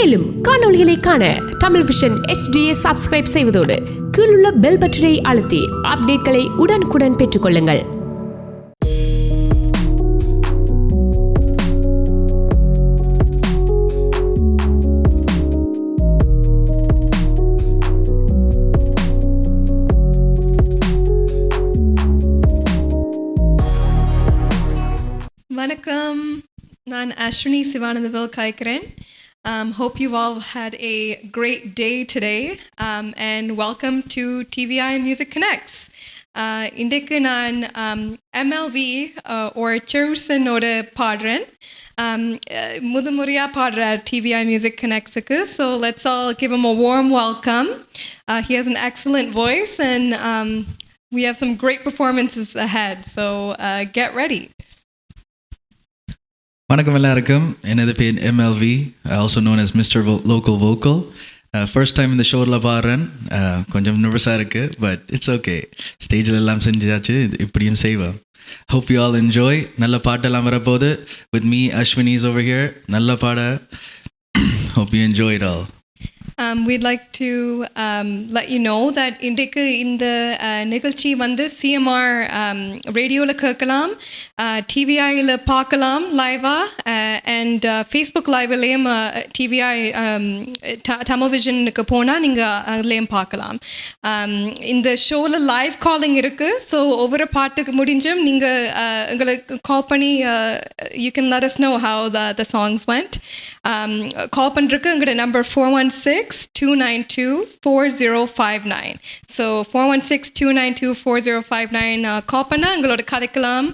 மேலும் காணொளிகளை காண Tamil vision HDயை subscribe செய்வதோடு கீழுள்ள பெல் பட்டனை அழுத்தி அப்டேட்களை உடனுக்குடன் பெற்றுக்கொள்ளுங்கள். வணக்கம், நான் Ashwini சிவானந்தவேல் காய்க்கிறேன். Hope you've all had a great day today, and welcome to TVI Music Connects. இன்றைக்கு நான் MLV or Cherusen ஓட பாடுறேன். முதமுறையாக பாடுறார் TVI Music Connects-க்கு. So let's all give him a warm welcome. He has an excellent voice and we have some great performances ahead. So get ready. வணக்கம் எல்லாருக்கும். எனது பேர் MLV, also known as Mr. Local Vocal. First time இந்த ஷோவில் பாடுறேன். கொஞ்சம் நர்வஸாக இருக்குது, but it's okay. ஸ்டேஜில் எல்லாம் செஞ்சாச்சு, இப்படியும் செய்வேன். Hope you all enjoy. நல்ல பாட்டெல்லாம் வரப்போகுது. With me Ashwini is over here. நல்ல பாட. Hope you enjoy it all. We'd like to let you know that இன்றைக்கு இந்த நிகழ்ச்சி வந்து CMR ரேடியோவில் கேட்கலாம், டிவிஐயில் பார்க்கலாம் லைவாக, அண்ட் ஃபேஸ்புக் லைவ்லேயும் டிவிஐ தமிழ் விஷனுக்கு போனால் நீங்கள் அதுலேயும் பார்க்கலாம். இந்த ஷோவில் லைவ் காலிங் இருக்குது. ஸோ ஒவ்வொரு பாட்டுக்கு முடிஞ்சும் நீங்கள் எங்களுக்கு கால் பண்ணி you can let us know how the songs went. கால் பண்ணுறதுக்கு எங்களோட நம்பர் 416-292-4059. So 416-292-4059 கால் பண்ணால் எங்களோட கதைக்கலாம்,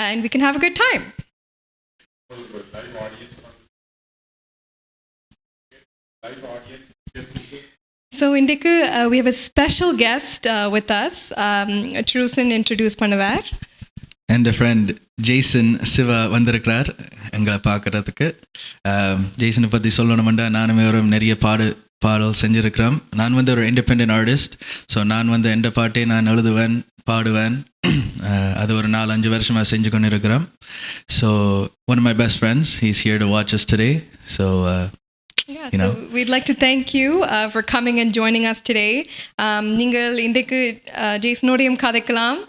and we can have a good time. So இன்றைக்கு we have a special guest with us. Cherusen introduce பண்ணுவார். அண்ட் ஃப்ரெண்ட் ஜெய்சன் சிவா வந்திருக்கிறார் எங்களை பார்க்குறதுக்கு. ஜெய்சனை பற்றி சொல்லணுமெண்டா, நானுமே ஒரு நிறைய பாடல் செஞ்சுருக்கிறேன். நான் வந்து ஒரு இண்டிபெண்டன்ட் ஆர்டிஸ்ட். ஸோ நான் வந்து எந்த பாட்டே நான் எழுதுவேன், பாடுவேன். அது ஒரு 4-5 வருஷமாக செஞ்சு கொண்டு இருக்கிறேன். So one of my best friends, he is here to watch us today. So so we'd like to thank you for coming and joining us today. நீங்கள் இன்றைக்கு ஜெய்சனோடையும் கதைக்கலாம்.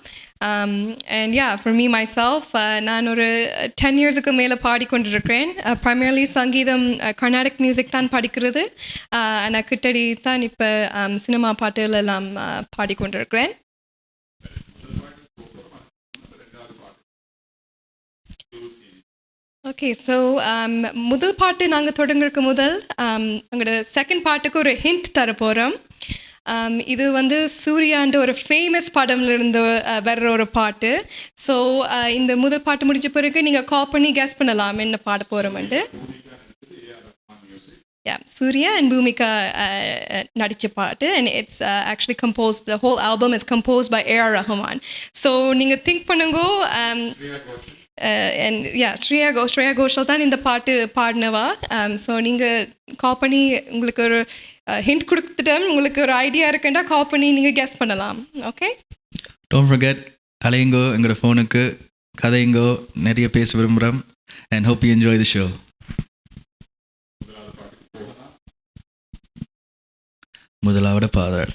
And yeah, for me myself, நான் ஒரு 10 yearsக்கு மேலே பாடிக்கொண்டிருக்கிறேன். primarily சங்கீதம், Carnatic music தான் படிக்கிறது. நான் கிட்டடி தான் இப்போ சினிமா பாட்டுகள் எல்லாம் பாடிக்கொண்டிருக்கிறேன். ஓகே, ஸோ முதல் பாட்டு நாங்கள் தொடங்குறதுக்கு முதல் எங்களோட செகண்ட் பாட்டுக்கு ஒரு ஹிண்ட் தர போகிறோம். இது வந்து சூர்யான்ற ஒரு ஃபேமஸ் படம்லேருந்து வர்ற ஒரு பாட்டு. ஸோ இந்த முதல் பாட்டு முடிஞ்ச பிறகு நீங்கள் கால் பண்ணி கெஸ் பண்ணலாம் என்ன பாட போகிறோம்ட்டு. சூர்யா அண்ட் பூமிகா நடித்த பாட்டு, and it's actually composed, the whole album is composed by A.R. Rahman. So நீங்கள் திங்க் பண்ணுங்கோ. and yeah, ஸ்ரேயா கோஷல் தான் இந்த பாட்டு பாடினவா. ஸோ நீங்கள் கால் பண்ணி உங்களுக்கு ஒரு ஹிண்ட் கொடுத்துட்டேன், உங்களுக்கு ஒரு ஐடியா இருக்குன்னா கால் பண்ணி நீங்கள் கெஸ் பண்ணலாம். ஓகே, டோன்ட் ஃபர்கெட், அலையுங்கோ எங்களோட ஃபோனுக்கு, கதையுங்கோ, நிறைய பேச விரும்புகிறோம். And hope you enjoy the show. முதலாவது பாடல்.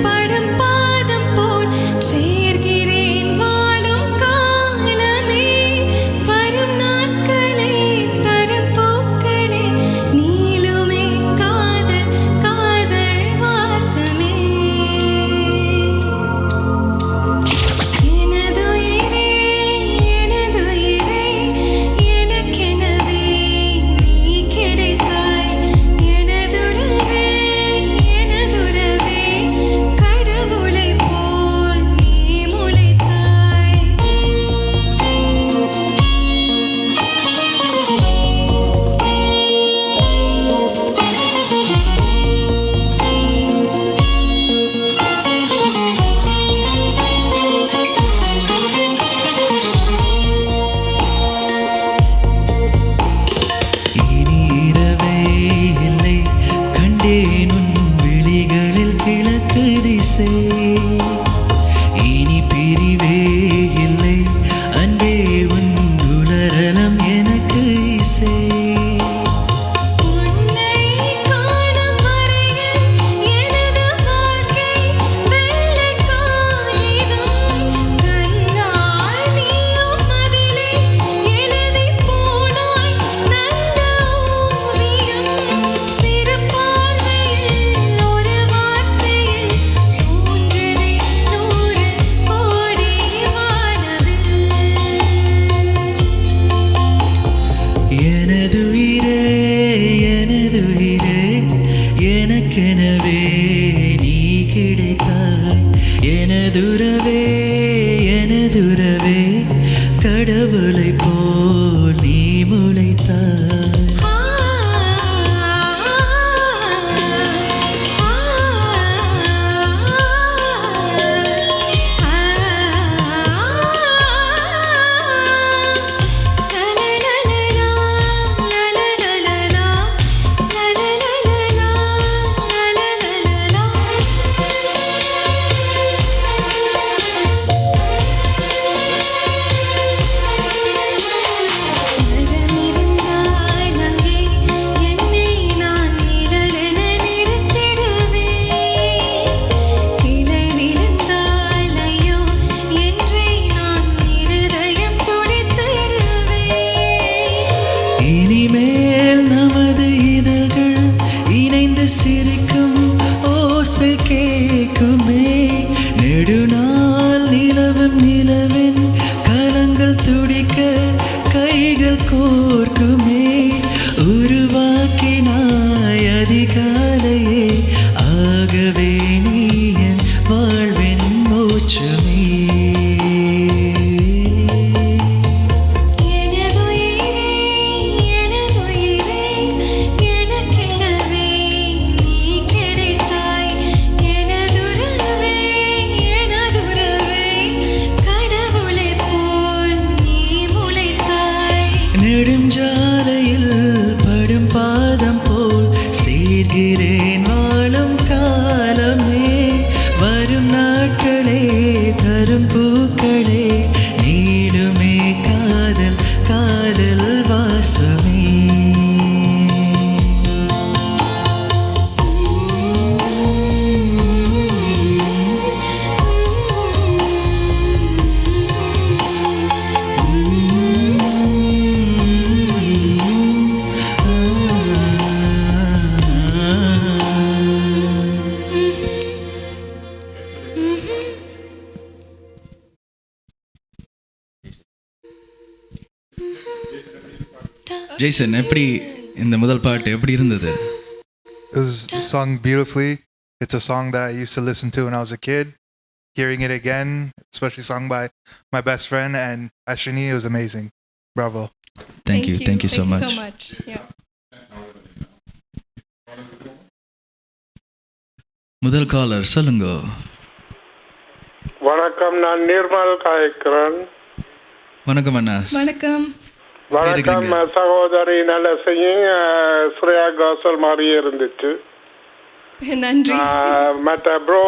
படம் பாதம் போல் சேர்கிறேன் வாழும் கா ஏதுறவே கடவுளை போல் நீ முளைத்தாய். இனிமேல் நமது இதழ்கள் இணைந்து சிரிக்கும் ஓசை கேட்குமே. நெடுநாள் நிலவும் நிலவின் கலங்கள் துடிக்க கைகள் கோர்க்குமே. உருவாக்கினாய் அதிகாலையே, ஆகவே நீ என் வாழ்வின் மோட்சமே. நெடுஞ்சாலையில் படும் பாதம் போல் சேர்கிறேன் வாழும் காலமே. வரும் நாட்களே தரும் பூக்களே, நீளுமே காதல் காதல் வாசமே. ஜெய்சன், எப்படி இந்த முதல் பாட்டு எப்படி இருந்தது? It was sung beautifully. It's a song that I used to listen to when I was a kid. Hearing it again, especially sung by my best friend and Ashwini, it was amazing. Bravo. Thank you so much. Yeah. முதல் collar சொல்லுங்க. வணக்கம், நான் நிர்மல் காய்க்கிறேன். வணக்கம் அண்ணா. வணக்கம். வணக்கம் சகோதரி, நல்ல செய்யும். ஸ்ரேயா கோசல் மாதிரியே இருந்துச்சு. நன்றி. மற்ற ப்ரோ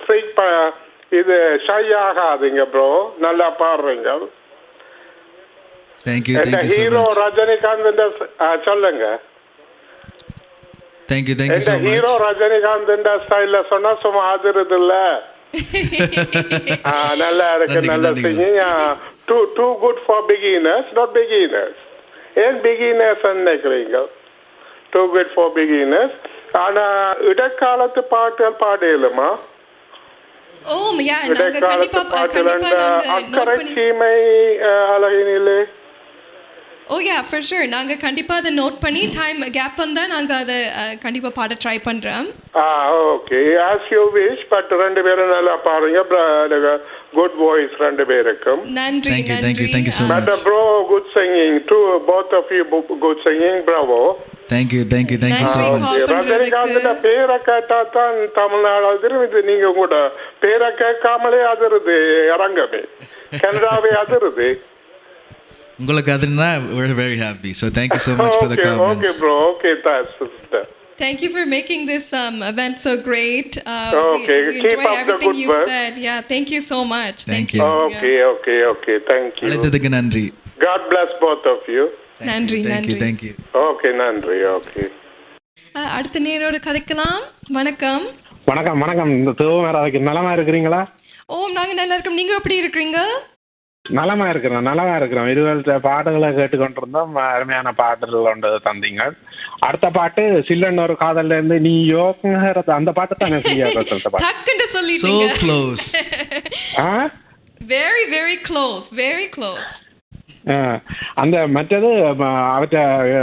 ஃப்ரீக் இது ஷை ஆகாதீங்க ப்ரோ, நல்லா பாடுறீங்க. தேங்க்யூ ஹீரோ ரஜினிகாந்த் சொல்லுங்க. தேங்க்யூ இந்த ஹீரோ ரஜினிகாந்த் ஸ்டைல்ல சொன்னா சும்மா ஆதிருது இல்ல. நல்லா இருக்கு, நல்லா செய்யும். Too good for beginners, not beginners. ஏன் beginners நினைக்கிறீங்க? Too good for beginners. ஆனா இடைக்காலத்து பாட்டுகள் பாடலுமா? ஓ யா, நாங்க கண்டிப்பா அக்கறை சீமை அழகினிலே. ஓ யா, ஃபார் ஷூர். நாங்க கண்டிப்பா அதை நோட் பண்ணி டைம் கேப் வந்தா நாங்க அதை கண்டிப்பா பாட ட்ரை பண்றோம். Okay, as you wish. But ரெண்டு பேரும் நல்லா பாருங்க. குட் வாய்ஸ் ரெண்டு பேருக்கும். நன்றி. Thank you so much. But bro, good singing too. Both of you good singing. Bravo. Thank you so much. Rajinikanth பேரை கேட்டா தான் தமிழ்நாடு அதிருது. நீங்க கூட பேரை கேட்காமலே அதிருது, இறங்கமே கனடாவே அதிருது. உங்களுக்கு அதுனா we're very happy. So thank you so much for the comments. Okay bro. Okay, thanks sister. Thank you for making this event so great. Okay, we keep enjoy up the everything good you've work. said. Yeah, thank you so much. Thank you. Okay, thank you. அழைத்ததுக்கு நன்றி. God bless both of you. நன்றி. Thank you. Okay, நன்றி. Okay. அடுத்த நேரோட கதைக்கலாம். வணக்கம். வணக்கம். இந்த தேவமேராவுக்கு நலமா இருக்கிறீங்களா? நாங்க நல்லா இருக்கோம். நீங்க எப்படி இருக்கீங்க? நலமா இருக்கிறோம். இருவருடைய பாட்டுகளை கேட்டுக்கொண்டிருந்தோம். அருமையான பாட்டுகள் ஒன்று தந்தீங்க. அடுத்த பாட்டு சில்லன் ஒரு காதல்ல இருந்து நீ யோகங்கிறது அந்த பாட்டு தானே டக்குன்னு சொல்லிட்டீங்க. So close. Very close. அந்த மற்றது அவற்ற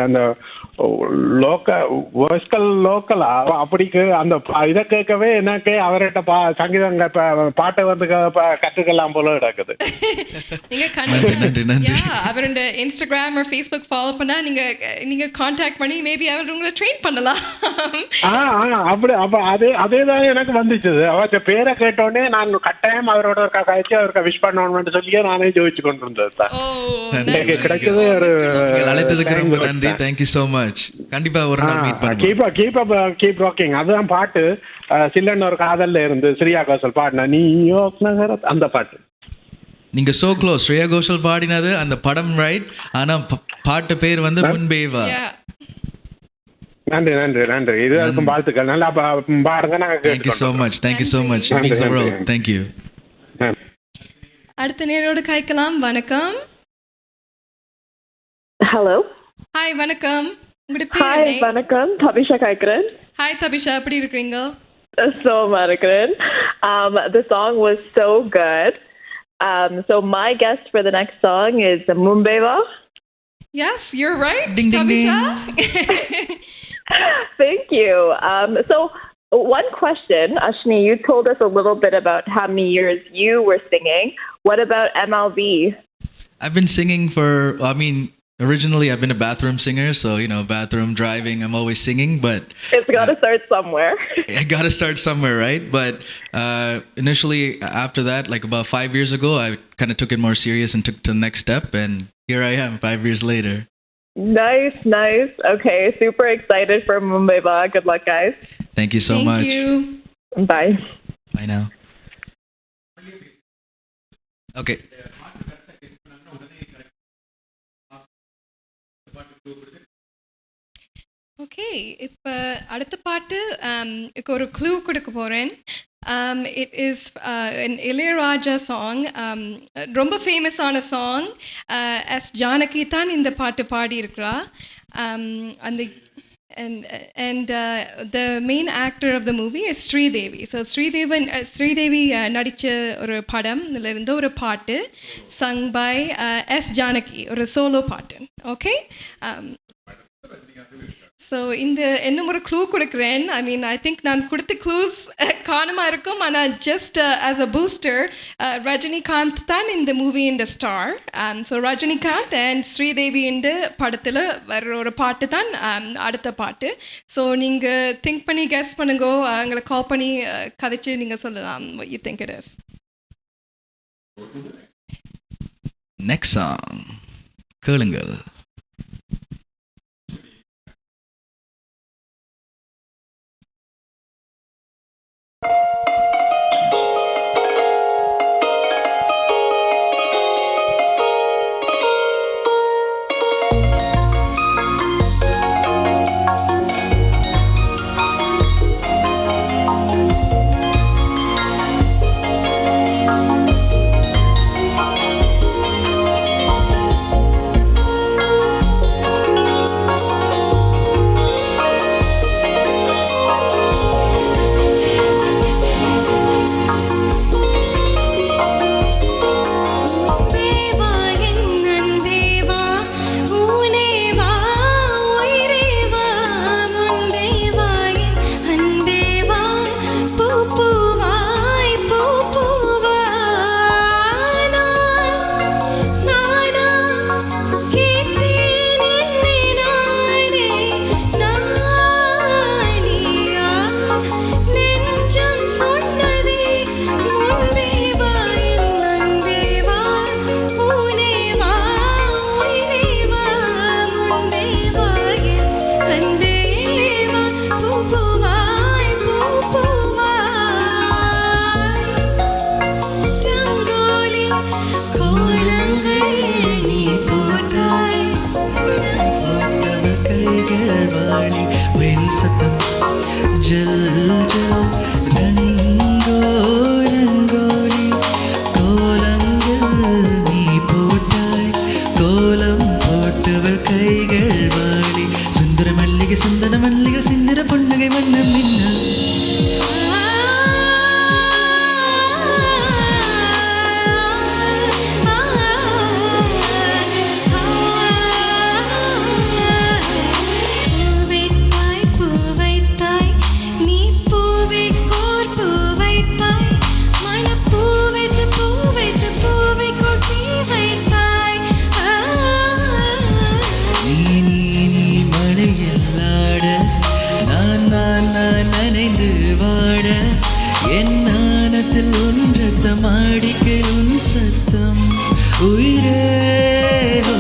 அந்த லோக்கலா அப்படிக்கு அந்த இதை கேட்கவே எனக்கு அவர்கிட்ட சங்கீதம் பாட்டை வந்து கற்றுக்கலாம் போல கிடக்குது. நீங்க நன்றி, நன்றி. அவரோட இன்ஸ்டாகிராம் ஃபேஸ்புக் ஃபாலோ பண்ணா நீங்க கான்டாக்ட் பண்ணி மேபி அவர் உங்களை ட்ரெயின் பண்ணலாம். அப்படி அப்ப அதேதான் எனக்கு வந்துச்சு. அவற்ற பேரை கேட்டோடனே நான் கட்டாயம் அவரோட ஒரு கழிச்சு அவருக்கு விஷ் பண்ணணும்னு சொல்லியே நானே ஜோதிச்சு கொண்டு இருந்தது. கிடைச்சது ஒரு அழைத்ததுக்கு ரொம்ப நன்றி. Thank you so much. கண்டிப்பா ஒரு நாள் மீட் பண்ணுவோம். கீப் ராக்கிங் அதுதான் பாட்டு. சில்லன் ஒரு காதல்ல இருந்து ஸ்ரேயா கோஷல் பாடின நியூயார்க் நகர அந்த பாட்டு. நீங்க சோ க்ளோஸ். ஸ்ரேயா கோஷல் பாடினது அந்த படம் ரைட். ஆனா பாட்டு பேர் வந்து முன்பேவா. நன்றி நன்றி நன்றி. இது வரைக்கும் வாழ்த்துக்கள். நல்லா பாடுங்க. நாங்க thank you so much. Thank you so much. Thank you. அடுத்த நேரோடு காய்க்கலாம். வணக்கம். ஹலோ. ஹாய் வணக்கம். ஹாய் வணக்கம். தபிஷா காய்க்கிறேன். ஹாய் தபிஷா, எப்படி இருக்கீங்க? சோமா இருக்கிறேன். The song was so good. So my guess for the next song is Mumbaiva. Yes, you're right. Ding, ding, Thabisha. Thank you. So one question, Ashni, you told us a little bit about how many years you were singing. What about MLB? I've been singing for, originally I've been a bathroom singer, so bathroom, driving, I'm always singing, but it's got to start somewhere. I got to start somewhere, right? But initially after that, like about 5 years ago, I kind of took it more serious and took to the next step, and here I am 5 years later. Nice. Okay, super excited for Mumbaiva. Good luck, guys. Thank you so much. Thank you. Bye. Bye now. Okay. Okay, இப்போ அடுத்த பாட்டு ஒரு clue கொடுக்க போகிறேன். It is an Ilaiyaraaja song. ரொம்ப ஃபேமஸான song. S Janaki தான் இந்த பாட்டு பாடியிருக்கிறா. அந்த and the main actor of the movie is Sridevi. So Sridevi நடித்த ஒரு படம், இதில் இருந்து ஒரு பாட்டு sung by எஸ் ஜானகி, ஒரு சோலோ பாட்டு. ஓகே, ஸோ இன்னும் ஒரு க்ளூ கொடுக்குறேன். ஐ திங்க் நான் கொடுத்த க்ளூஸ் காணமாக இருக்கும், ஆனால் just as a booster, Rajinikanth தான் இந்த மூவியின் star. So Rajinikanth and Sridevi இந்த படத்தில் வர ஒரு பாட்டு தான் அடுத்த பாட்டு. ஸோ நீங்கள் திங்க் பண்ணி கெஸ் பண்ணுங்கோ, எங்களை கால் பண்ணி கதைச்சு நீங்கள் சொல்லலாம் what you think it is. Next song, கேளுங்கள். அருகில் உன் சத்தம் உயிரே ஓ.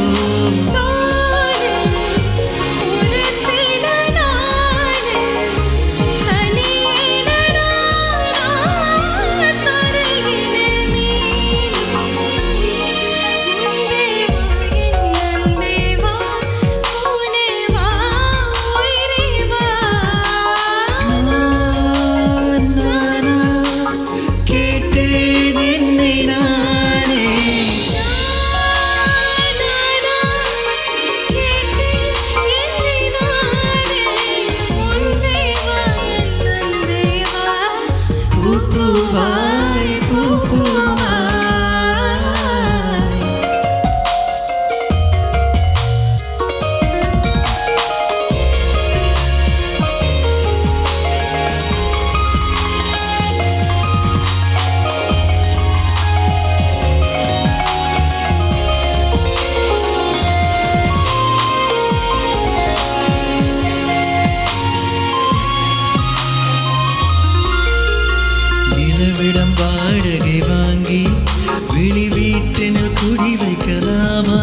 நிலவிடம் வாடகை வாங்கி விழி வீட்டினில் குடி வைக்கலாமா?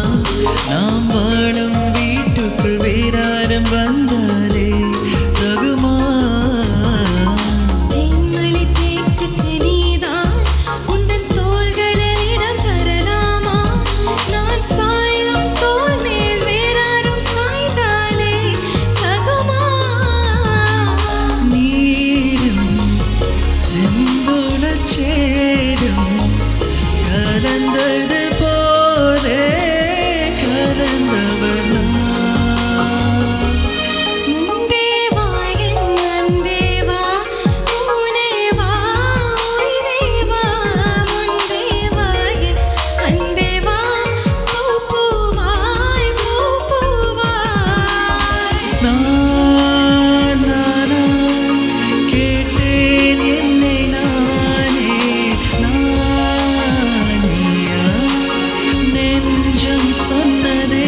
நாம் வாழும் வீட்டுக்குள் வேறாரும் வந்தாலே தகுமா? கலந்தது போலே கலந்தவர் கேட்டேன் என்னை நானே நானியா நெஞ்சம் சொன்னதே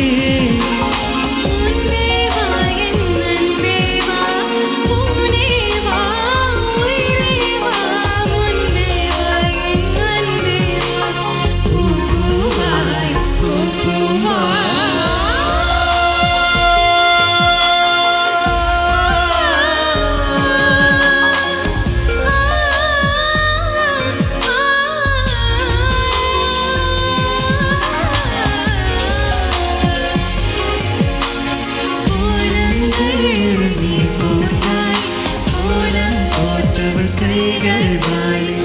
கைகள் வாழி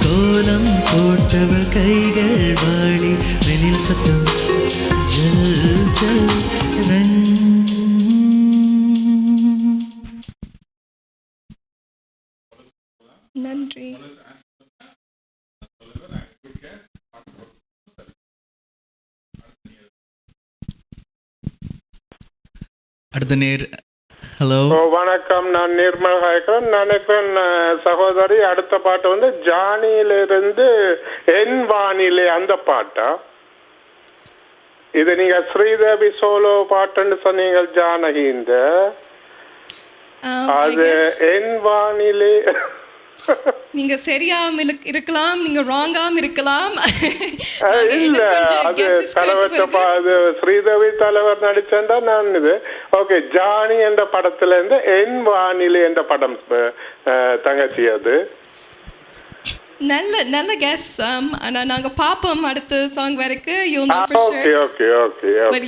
கோலம் போட்டவள் கைகள் வாழி வெனில் சத்தம் ஜல் ஜல் நன்றி. அடுத்த நேர். ஹலோ வணக்கம், நான் நிர்மல் ஹாய்கன். நினைக்கிறேன் சகோதரி, அடுத்த பாட்டு வந்து ஜானியிலிருந்து என் வானிலை அந்த பாட்டா? இது நீங்க ஸ்ரீதேவி சோலோ பாட்டுன்னு சொன்னீங்க ஜானகிந்த. அது என் வானிலை நீங்க சரியாம இருக்கலாம், நீங்க ராங்காம இருக்கலாம். இல்ல, அது தலைவர் அது ஸ்ரீதேவி தலைவர் நடிச்சா நான் இது ஓகே. ஜானி என்ற படத்துல இருந்து என் வானிலை என்ற படம் தங்கச்சி. அது நல்ல நல்ல கெஸ். ஆனா நாங்க பாப்போம் அடுத்த சாங் வரைக்கும். You'll know for sure. Okay. But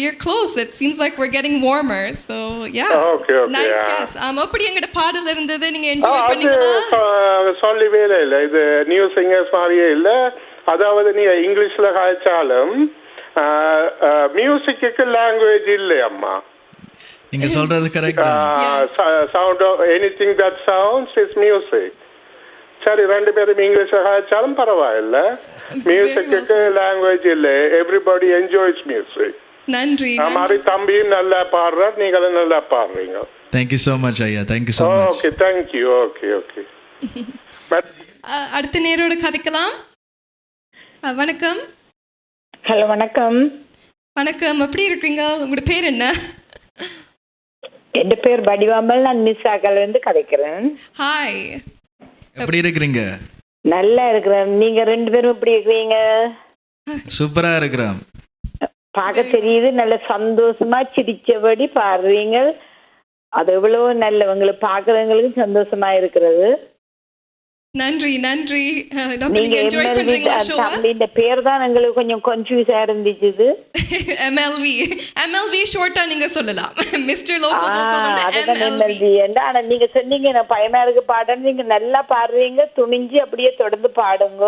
you're close. It seems like we're getting warmer. So yeah. Okay. Nice guess. அப்படி எங்கட பாடல் இருந்தது, நீங்க என்ஜாய் பண்ணீங்களா? சொல்லவே இல்லை, இது நியூ சிங்கர்ஸ் மாதிரியே இல்ல. அதாவது நீ இங்கிலீஷ்ல காய்ச்சாலும் மியூசிக்கு லாங்குவேஜ் இல்லை அம்மா. நீங்க சொல்றது correct. Sound of anything that sounds is music. சரி, ரெண்டு பேரும் இங்கிலீஷ்ல காய்ச்சாலும் பரவாயில்ல. மியூசிக்கு லாங்குவேஜ் இல்லை. Everybody enjoys music. நன்றி மாதிரி தம்பியும் நல்லா பாடுறார், நீங்களும் நல்லா பாடுறீங்க. தேங்க்யூ ஸோ மச் ஐயா, thank you so much. Okay, thank you. Okay okay. அடுத்த நேரோட கதைக்கலாம். வணக்கம். ஹலோ, வணக்கம். வணக்கம், எப்படி இருக்கீங்க? உங்களோட பேர் என்ன? என் பேர் வடிவாமல், நான் மிஸ்ஸாக்கல இருந்து கதைக்கிறேன். ஹாய், எப்படி இருக்கிறீங்க? நல்லா இருக்கிறேன். நீங்க 2 பேரும் எப்படி இருக்கிறீங்க? சூப்பரா இருக்கிறோம். பார்க்க தெரியுது, நல்ல சந்தோஷமா சிரிச்சபடி பாடுறீங்க. அது எவ்வளவு நல்ல, உங்களுக்கு பார்க்கறவங்களுக்கு சந்தோஷமா இருக்கிறது. நன்றி நன்றி. நீங்க தம்பியின் பேர் தான் எங்களுக்கு கொஞ்சம் கன்ஃபியூஸா இருந்துச்சு. MLV ஷார்ட்டா நீங்க சொல்லலாம். மிஸ்டர் லோக்கல் அதுதான் MLV. ஆனா நீங்க சொன்னீங்க நான் பயமா இருக்கு பாடுறேன். நீங்க நல்லா பாடுறீங்க, துணிஞ்சு அப்படியே தொடர்ந்து பாடுங்க.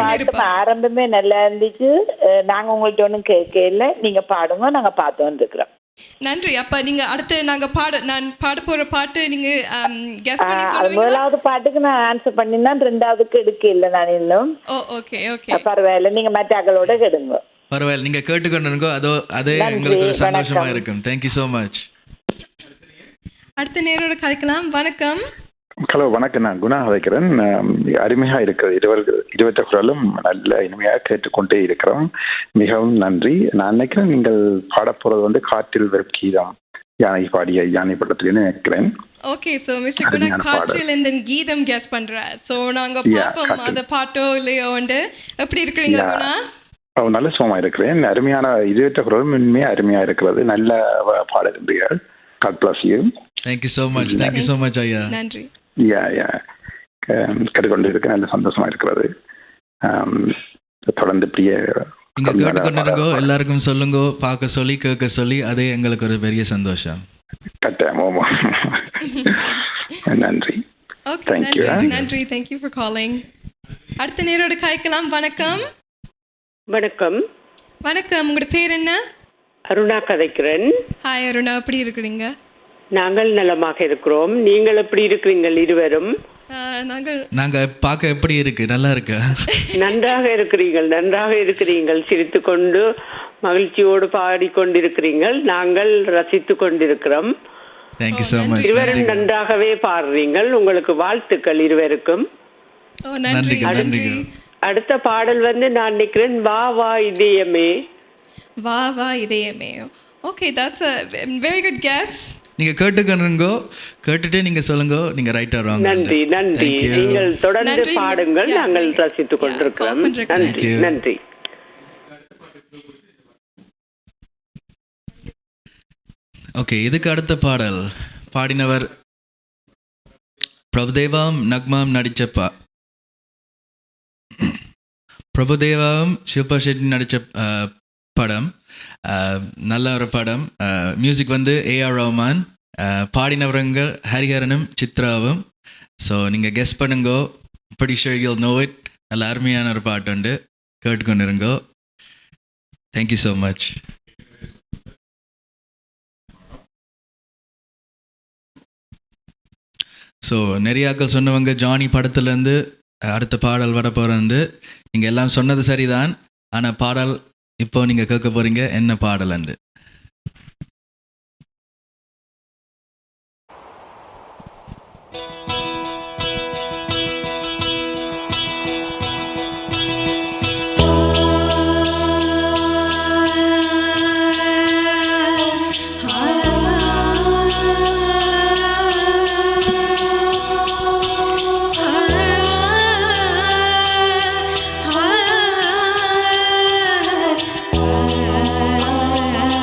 பாட்டு ஆரம்பமே நல்லா இருந்துச்சு. நாங்க உங்கள்ட்ட ஒன்றும் கேட்கல, நீங்க பாடுங்க, நாங்க பார்த்து இருக்கிறோம். நன்றி. அப்ப நீங்க அடுத்து நான் பாட போற பாட்டு நீங்க கெஸ் பண்ணி சொல்லுவீங்களா? முதலாவது பாட்டுக்கு நான் ஆன்சர் பண்ணினா, 2வதுக்கு எடுக்க இல்ல நான் இன்னும். ஓகே ஓகே, பரவாயில்ல, நீங்க மற்ற ஆக்களோட கெடுங்க. பரவாயில்ல, நீங்க கேட்டுக்கொண்டிருக்கோ அதே எங்களுக்கு ஒரு சந்தோஷமா இருக்கும். Thank you so much. அடுத்த நேரோட கதைக்கலாம். வணக்கம். ஹலோ, வணக்கம். நான் குணா வைக்கிறேன். அருமையாக இருக்கிறது. இருவற்ற குரலும் நல்ல இனிமையாக கேட்டுக்கொண்டே இருக்கிறோம். மிகவும் நன்றி. நான் நினைக்கிறேன் நீங்கள் பாடப்போறது காற்றில் வரும் கீதம், யானை பாடிய யானை படத்துலன்னு நினைக்கிறேன். ஓகே, சோ மிஸ்டர் குணா காற்றில் இந்த கீதம் கெஸ் பண்றார். சோ நாங்க பாப்போம் அந்த பாட்டோ இல்லையோ. எப்படி இருக்கிறீங்க குணா? நல்ல சுகமா இருக்கிறேன். அருமையான இருவற்ற குரலும் உண்மையாக அருமையா இருக்கிறது. நல்ல பாடுகின்றீர்கள். God bless you. Thank you so much. Thank you so much ஐயா. நன்றி. கேட்டுக்கொண்டு இருக்க நல்ல சந்தோஷமா இருக்கிறது. தொடர்ந்து இப்படியே நீங்க கேட்டுக்கொண்டிருக்கோ, எல்லாருக்கும் சொல்லுங்க, பார்க்க சொல்லி கேட்க சொல்லி, அதே எங்களுக்கு ஒரு பெரிய சந்தோஷம். கட்டாயம். நன்றி. நன்றி. Thank you for calling. அடுத்த நேரோட காய்க்கலாம். வணக்கம். வணக்கம். வணக்கம், உங்களோட பேர் என்ன? அருணா கதைக்கிறேன். ஹாய் அருணா, எப்படி இருக்கிறீங்க? நாங்கள் நலமாக இருக்கிறோம். நீங்கள் எப்படி இருக்கிறீர்கள் இருவரும்? நாங்க பார்க்க எப்படி இருக்கு? நல்லா இருக்கு. நன்றாக இருக்கிறீர்கள். சிரித்துக்கொண்டு மகிழ்ச்சியோடு பாடிக்கொண்டிருக்கிறீர்கள். நாங்கள் ரசித்து கொண்டிருக்கிறோம். Thank you so much. இருவரும் நன்றாகவே பாடுறீங்கள். உங்களுக்கு வாழ்த்துக்கள் இருவருக்கும். நன்றி. அடுத்த பாடல் நான் நினைக்கிறேன், வா வா இதயமே. வா வா இதயமே. Okay, that's a very good guess. நீங்க கேட்டுக்கணுங்கோ, கேட்டுட்டே நீங்க சொல்லுங்க, நீங்க ரைட்டா ராங். நன்றி. நீங்கள் தொடர்ந்து பாடுங்கள், நாங்கள் ரசித்துக் கொண்டிருக்கிறோம். நன்றி. ஓகே, இதுக்கு அடுத்த பாடல் பாடினவர் பிரபுதேவாம் நக்மாம் நடிச்ச பிரபுதேவாவும் ஷில்பா ஷெட்டி நடித்த படம். நல்ல ஒரு படம். Music A.R. ரஹ்மான், பாடினவர்கள் ஹரிஹரனும் சித்ராவும். ஸோ நீங்கள் கெஸ் பண்ணுங்கோ. pretty sure you'll know it. நல்ல அருமையான ஒரு பாட்டு உண்டு, கேட்டுக்கொண்டு இருங்கோ. Thank you so much. ஸோ நிறையாக்கள் சொன்னவங்க ஜானி படத்துலேருந்து அடுத்த பாடல் வர போகிறது. நீங்கள் எல்லாம் சொன்னது சரிதான், ஆனால் பாடல் இப்போ நீங்கள் கேட்க போகிறீங்க என்ன பாடல் and. Ah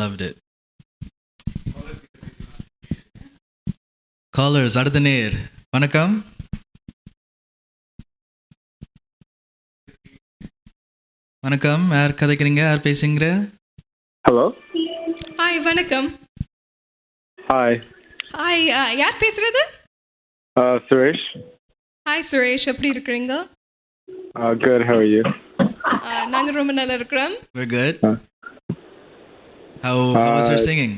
Loved it. Callers, அடுத்த நேர் வணக்கம். வணக்கம், யார் கதைக்கிறீங்க, யார் பேசுறீங்க? ஹலோ. ஹாய், வணக்கம். ஹாய். ஹாய், யார் பேசுறது? சுரேஷ். ஹாய் சுரேஷ், எப்படி இருக்கிறீங்க? Good, how are you? நாங்க ரொம்ப நல்லா இருக்கிறோம். We're good. How was your singing?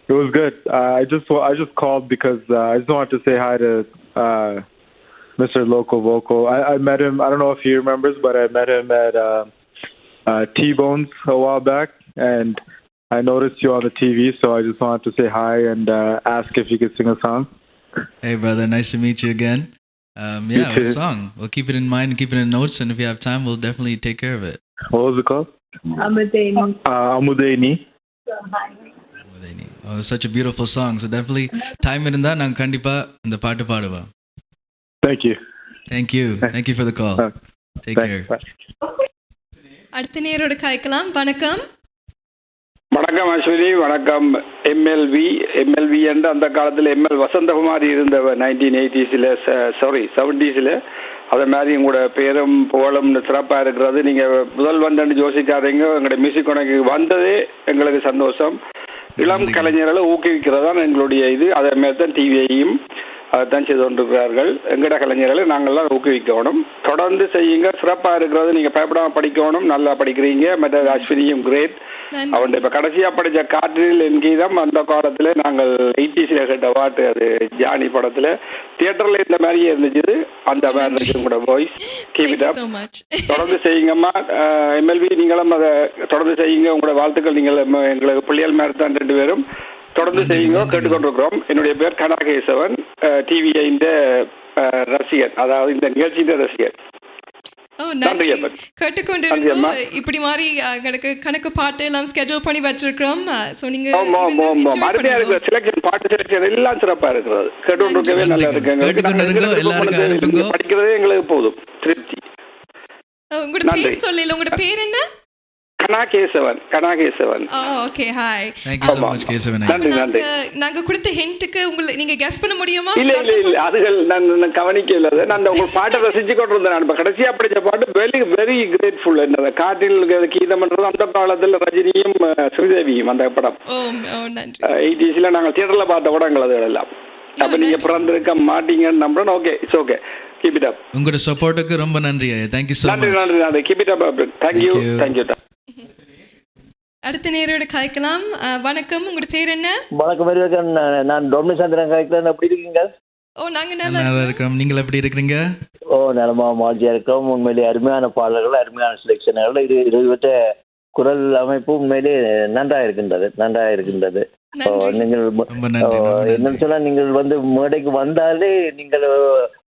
It was good. I just called because I just wanted to say hi to Mr. Local Vocal. I met him. I don't know if he remembers, but I met him at T-Bones a while back, and I noticed you on the TV, so I just wanted to say hi and ask if you could sing a song. Hey, brother. Nice to meet you again. Yeah, what song? We'll keep it in mind and keep it in notes, and if you have time, we'll definitely take care of it. What was it called? Amudeni. Amudeni. Oh, such a beautiful song. So definitely, time இருந்தா நான் கண்டிப்பா இந்த பாட்டு பாடுவேன். Thank you. Thank you. Thank you for the call. Take care. அடுத்த நேரோட காய்க்கலாம். வணக்கம். வணக்கம் அஸ்வினி. வணக்கம். எம்எல்வி என்ற அந்த காலத்தில் எம்எல் வசந்தகுமாரி இருந்தவர் 1980s, 70s. அதே மாதிரி உங்களோட பேரும் புகழும் சிறப்பாக இருக்கிறது. நீங்கள் முதல் வந்தன்னு யோசிக்காதீங்க. எங்களுடைய மியூசிக் உனக்கு வந்ததே எங்களுக்கு சந்தோஷம். இளம் கலைஞர்களை ஊக்குவிக்கிறது தான் எங்களுடைய இது. அதே மாதிரி தான் டிவியையும் அதைத்தான் செய்து கொண்டிருக்கிறார்கள். எங்களோட கலைஞர்களை நாங்கள்லாம் ஊக்குவிக்கணும். தொடர்ந்து செய்யுங்க. சிறப்பாக இருக்கிறது. நீங்கள் பயப்படாமல் படிக்கணும். நல்லா படிக்கிறீங்க. மற்ற அஸ்வினியும் கிரேட். அவன் இப்ப கடைசியா படிச்ச காற்றில் என் கீதம் அந்த காலத்துல நாங்கள் 80s கேட்ட பாட்டு. அது ஜானி படத்துல தியேட்டர்ல இந்த மாதிரியே இருந்துச்சு. அந்த மாதிரி இருந்துச்சு உங்களோட வாய்ஸ். Keep it up. தொடர்ந்து செய்யுங்கம்மா. எம்எல்வி நீங்களும் அதை தொடர்ந்து செய்யுங்க. உங்களோட வாழ்த்துக்கள். நீங்கள் எங்களுக்கு பிள்ளைகள் மாதிரி தான் 2 பேரும். தொடர்ந்து செய்யுங்க. கேட்டுக்கொண்டிருக்கிறோம். என்னுடைய பேர் கனகேசவன். டிவிஐ இந்த ரசிகர், அதாவது இந்த நிகழ்ச்சியின் ரசிகர். கேட்டுக்கொண்டிருக்கோம். இப்படி மாதிரி கணக்கு பாட்டு எல்லாம் ஸ்கெட்யூல் பண்ணி வச்சிருக்கிறோம். செலக்ஷன் பாட்டு செலக்ஷன் எல்லாம் சிறப்பா இருக்கிறது. கேட்டுக்கொண்டிருக்கவே நல்லா இருக்கு. படிக்கிறதே எங்களுக்கு போதும் திருப்தி. உங்களோட பேர் சொல்லல. உங்களோட பேர் என்ன? Kanakesavan. Kanakesavan. Okay, hi. Thank you so much Kesavan. நன்றி நன்றி. நாங்க கொடுத்த ஹிண்ட்க்கு நீங்க கெஸ் பண்ண முடியுமா? இல்ல அதுகள் நான் கவனிக்கல. நான் உங்க பாட்டை ரசிச்சு கொண்டிருந்தேன். நான் கடைசியா படிச்ச பாட்டு வெரி வெரி கிரேட்ஃபுல். என்ன காட்டில் கீதம் பண்றது அந்த காலத்துல ரஜினியும் ஸ்ரீதேவியும் அந்த படம். நன்றி. 80s நாங்கள் தியேட்டர்ல பார்த்த படங்கள் அது எல்லாம். அப்ப நீங்க பிறந்திருக்க மாட்டீங்கன்னு நம்புறேன். Okay, it's okay. Keep it up. உங்களோட சப்போர்ட்டுக்கு ரொம்ப நன்றி. Thank you so much. நன்றி நன்றி. Keep it up. Thank you. Thank you. அடுத்த நேரோட கலைக்கலாம். வணக்கம், உங்களோட பேர் என்ன? வணக்கம், நான் டொமினிக் சந்திரன் கலைக்கிறேன். எப்படி இருக்கீங்க? நாங்க நல்லா இருக்கோம். நீங்கள் எப்படி இருக்கீங்க? நலமா மகிழ்ச்சியா இருக்கோம். உண்மையிலேயே அருமையான பாடல்கள், அருமையான செலெக்ஷன்கள். இது குரல் அமைப்பு உண்மையிலே நன்றாக இருக்கின்றது. நீங்கள் என்னன்னு சொன்னா, நீங்கள் மேடைக்கு வந்தாலே நீங்கள்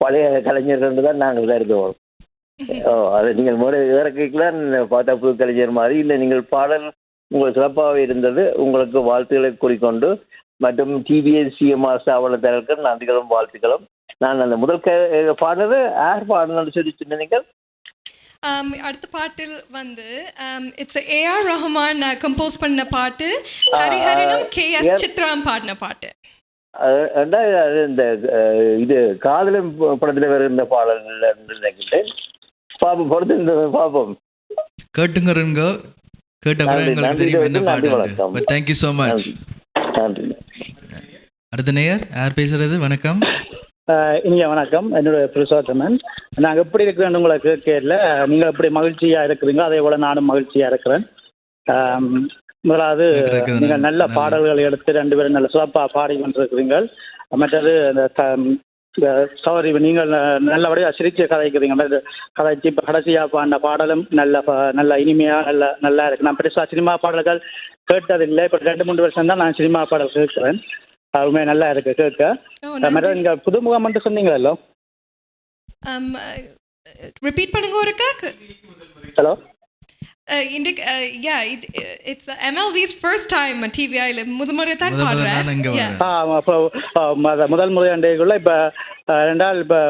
பழைய கலைஞர்கள் தான் நாங்கள் கருதுவோம். அது நீங்கள் மேடை இறக்கலாம் பார்த்தா புது கலைஞர் மாதிரி இல்லை. நீங்கள் பாடல் உங்கள் சிறப்பாக இருந்தது. உங்களுக்கு வாழ்த்துக்களை கூறிக்கொண்டு மற்றும் டிவிஎஸ் சிஎம்ஆர் ஸ்தாபனத்திற்கு நன்றிகளும் வாழ்த்துக்களும். நான் அந்த முதல் பாடுறது யார் பாடணும்னு சொல்லி சொன்னீங்க? அடுத்த பாட்டில் இட்ஸ் ஏஆர் ரஹ்மான் கம்போஸ் பண்ண பாட்டு. ஹரிஹரனும் KS சித்ராம் பாடின பாட்டு. இந்த இது காதலன் படத்துல வருகின்ற பாடல்கள் நினைக்கிட்டேன். பாப்போம், பொறுத்து பாப்போம். கேட்டுங்க. கேட்ட பிறகு உங்களுக்கு தெரியும் என்ன பாட்டு. But thank you so much. நன்றி. அடுத்த நேயர் யார் பேசுறது? வணக்கம். இனிய வணக்கம். என்னோட புருஷோத்தமன். நாங்கள் எப்படி இருக்கிறேன்னு உங்களை கேட்கல. நீங்கள் எப்படி மகிழ்ச்சியா இருக்கிறீங்களோ அதே போல நானும் மகிழ்ச்சியா இருக்கிறேன். முதலாவது நீங்கள் நல்ல பாடல்கள் எடுத்து 2 பேரும் நல்ல சிறப்பாக பாடி கொண்டிருக்கிறீங்க. மற்றது சௌரி நீங்கள் நல்லபடியாக சிரிச்சு கதைக்கிறீங்க. கதைச்சி இப்போ கடைசியாக பாடின பாடலும் நல்ல இனிமையாக நல்லா இருக்கு. நான் பெருசாக சினிமா பாடல்கள் கேட்டதில்லை. இப்போ 2-3 வருஷம் தான் நான் சினிமா பாடல் கேட்குறேன். அதுவுமே நல்லா இருக்கு கேட்க. மற்ற நீங்கள் புதுமுகம் மட்டும் சொன்னீங்களோ? ரிப்பீட் பண்ணுங்க ஒருக்கா. Hello. It's MLV's first time TVIல முதல் தான் பாடுறேன். முதல் முறை அண்டைக்குள்ள இப்போ 2 இப்போ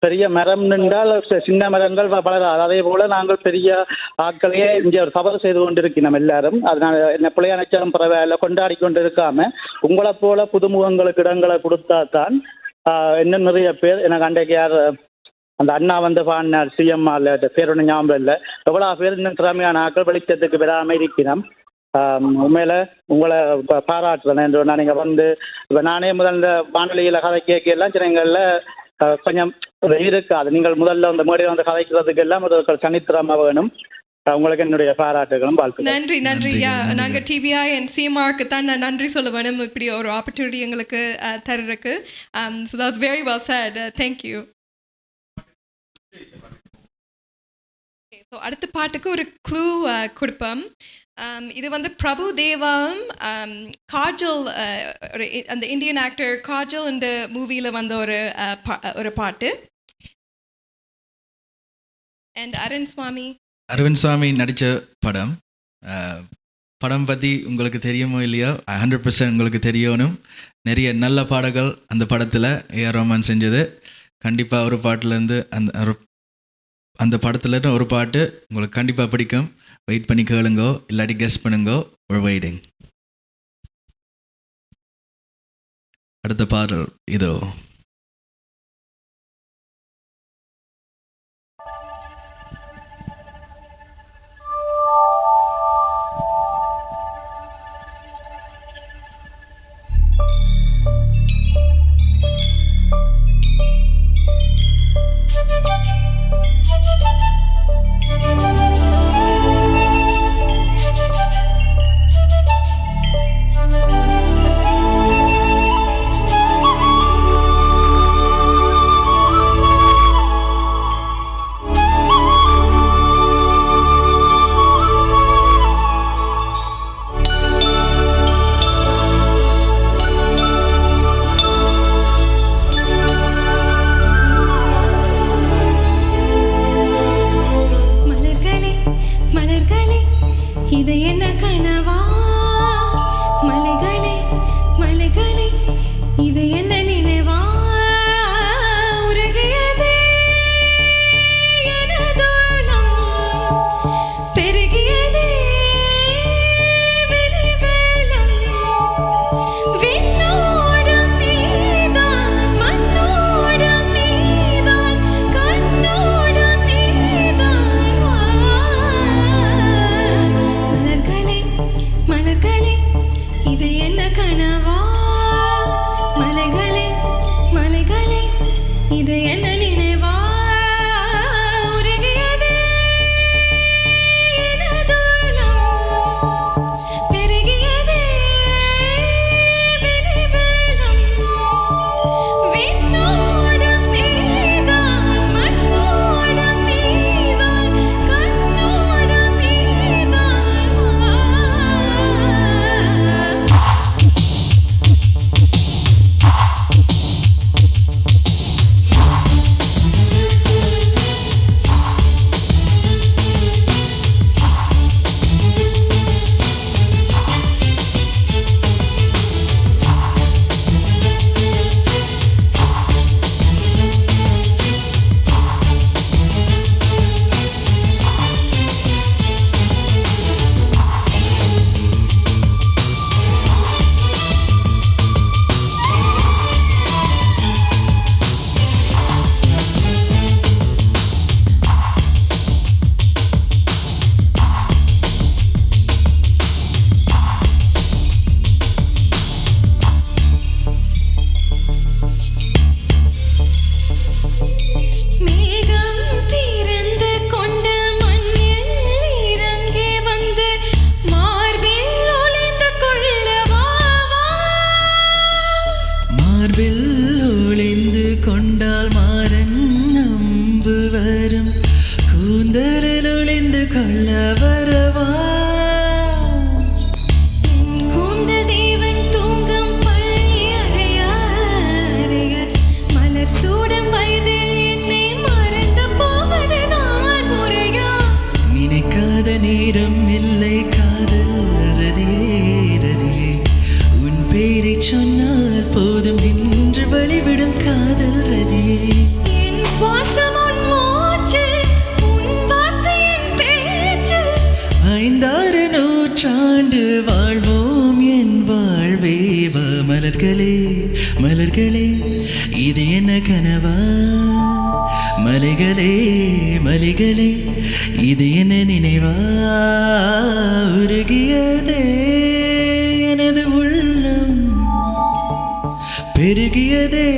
பெரிய மரம் நின்றால் சின்ன மரங்கள் வளராது. அதே போல நாங்கள் பெரிய ஆட்களையே இங்கே ஒரு தவறு செய்து கொண்டிருக்கிறோம் எல்லாரும். அதனால என்ன பிள்ளைய நினைச்சாலும் பரவாயில்ல, கொண்டாடி கொண்டு இருக்காம உங்களை போல புதுமுகங்களுக்கு இடங்களை கொடுத்தா தான் இன்னும் நிறைய பேர். எனக்கு அன்றைக்கு யார் அந்த அண்ணா பாடினார் சிஎம்ஆர்ல, பேர் ஒன்று ஞாபகம் இல்லை. எவ்வளோ பேர் இன்னும் திறமையான ஆட்கள் வெளிச்சத்துக்கு பெறாமல் இருக்கிறோம். உண்மையில உங்களை பாராட்டுறேன். என்று நான் நீங்கள் இப்போ நானே முதல்ல வானொலியில் கதை கேட்கலாம் சின்னங்களில் கொஞ்சம் இருக்காது. நீங்கள் முதல்ல அந்த மேடையில் கதைக்கிறதுக்கு எல்லாம் ஒரு தனித்திறமை வேணும். உங்களுக்கு என்னுடைய பாராட்டுகளும் வாழ்த்துக்கள். நன்றி நன்றி. நாங்கள் டிவிஐ அண்ட் சிஎம்ஆருக்கு தான் நான் நன்றி சொல்ல வேணும் இப்படி ஒரு ஆப்பர்ச்சுனிட்டி எங்களுக்கு தர்றதுக்கு. So that was very well set. Thank you. So அடுத்த பாட்டுக்கு ஒரு க்ளூ கொடுப்போம். இது பிரபு தேவாவும் காஜல், அந்த இந்தியன் ஆக்டர் காஜல் இந்த மூவியில் ஒரு பாட்டு. அண்ட் அரவிந்த் சுவாமி நடித்த படம் பற்றி உங்களுக்கு தெரியுமோ இல்லையோ 100% உங்களுக்கு தெரியணும். நிறைய நல்ல பாடல்கள் அந்த படத்தில் ஏஆர் ரஹ்மான் செஞ்சது. கண்டிப்பாக ஒரு பாட்டிலேருந்து அந்த படத்துலேருந்து ஒரு பாட்டு உங்களுக்கு கண்டிப்பாக பிடிக்கும். வெயிட் பண்ணி கேளுங்கோ, இல்லாட்டி கெஸ் பண்ணுங்கோ. ஒரு வெயிட்டிங். அடுத்த பாடல் இதோ. சொன்னால் போதும் நின்று வழிவிடும் காதல் ரதியே. என் சுவாசம் உன் மூச்சு, உன் வார்த்தை என் பேச்சு. 5-6 நூற்றாண்டு வாழ்வோம் என் வாழ்வே. வா மலர்களே மலர்களே, இது என்ன கனவா? மலைகளே மலைகளே, இது என்ன நினைவா? உருகியதே எனது உள்ளம், பெருகியதே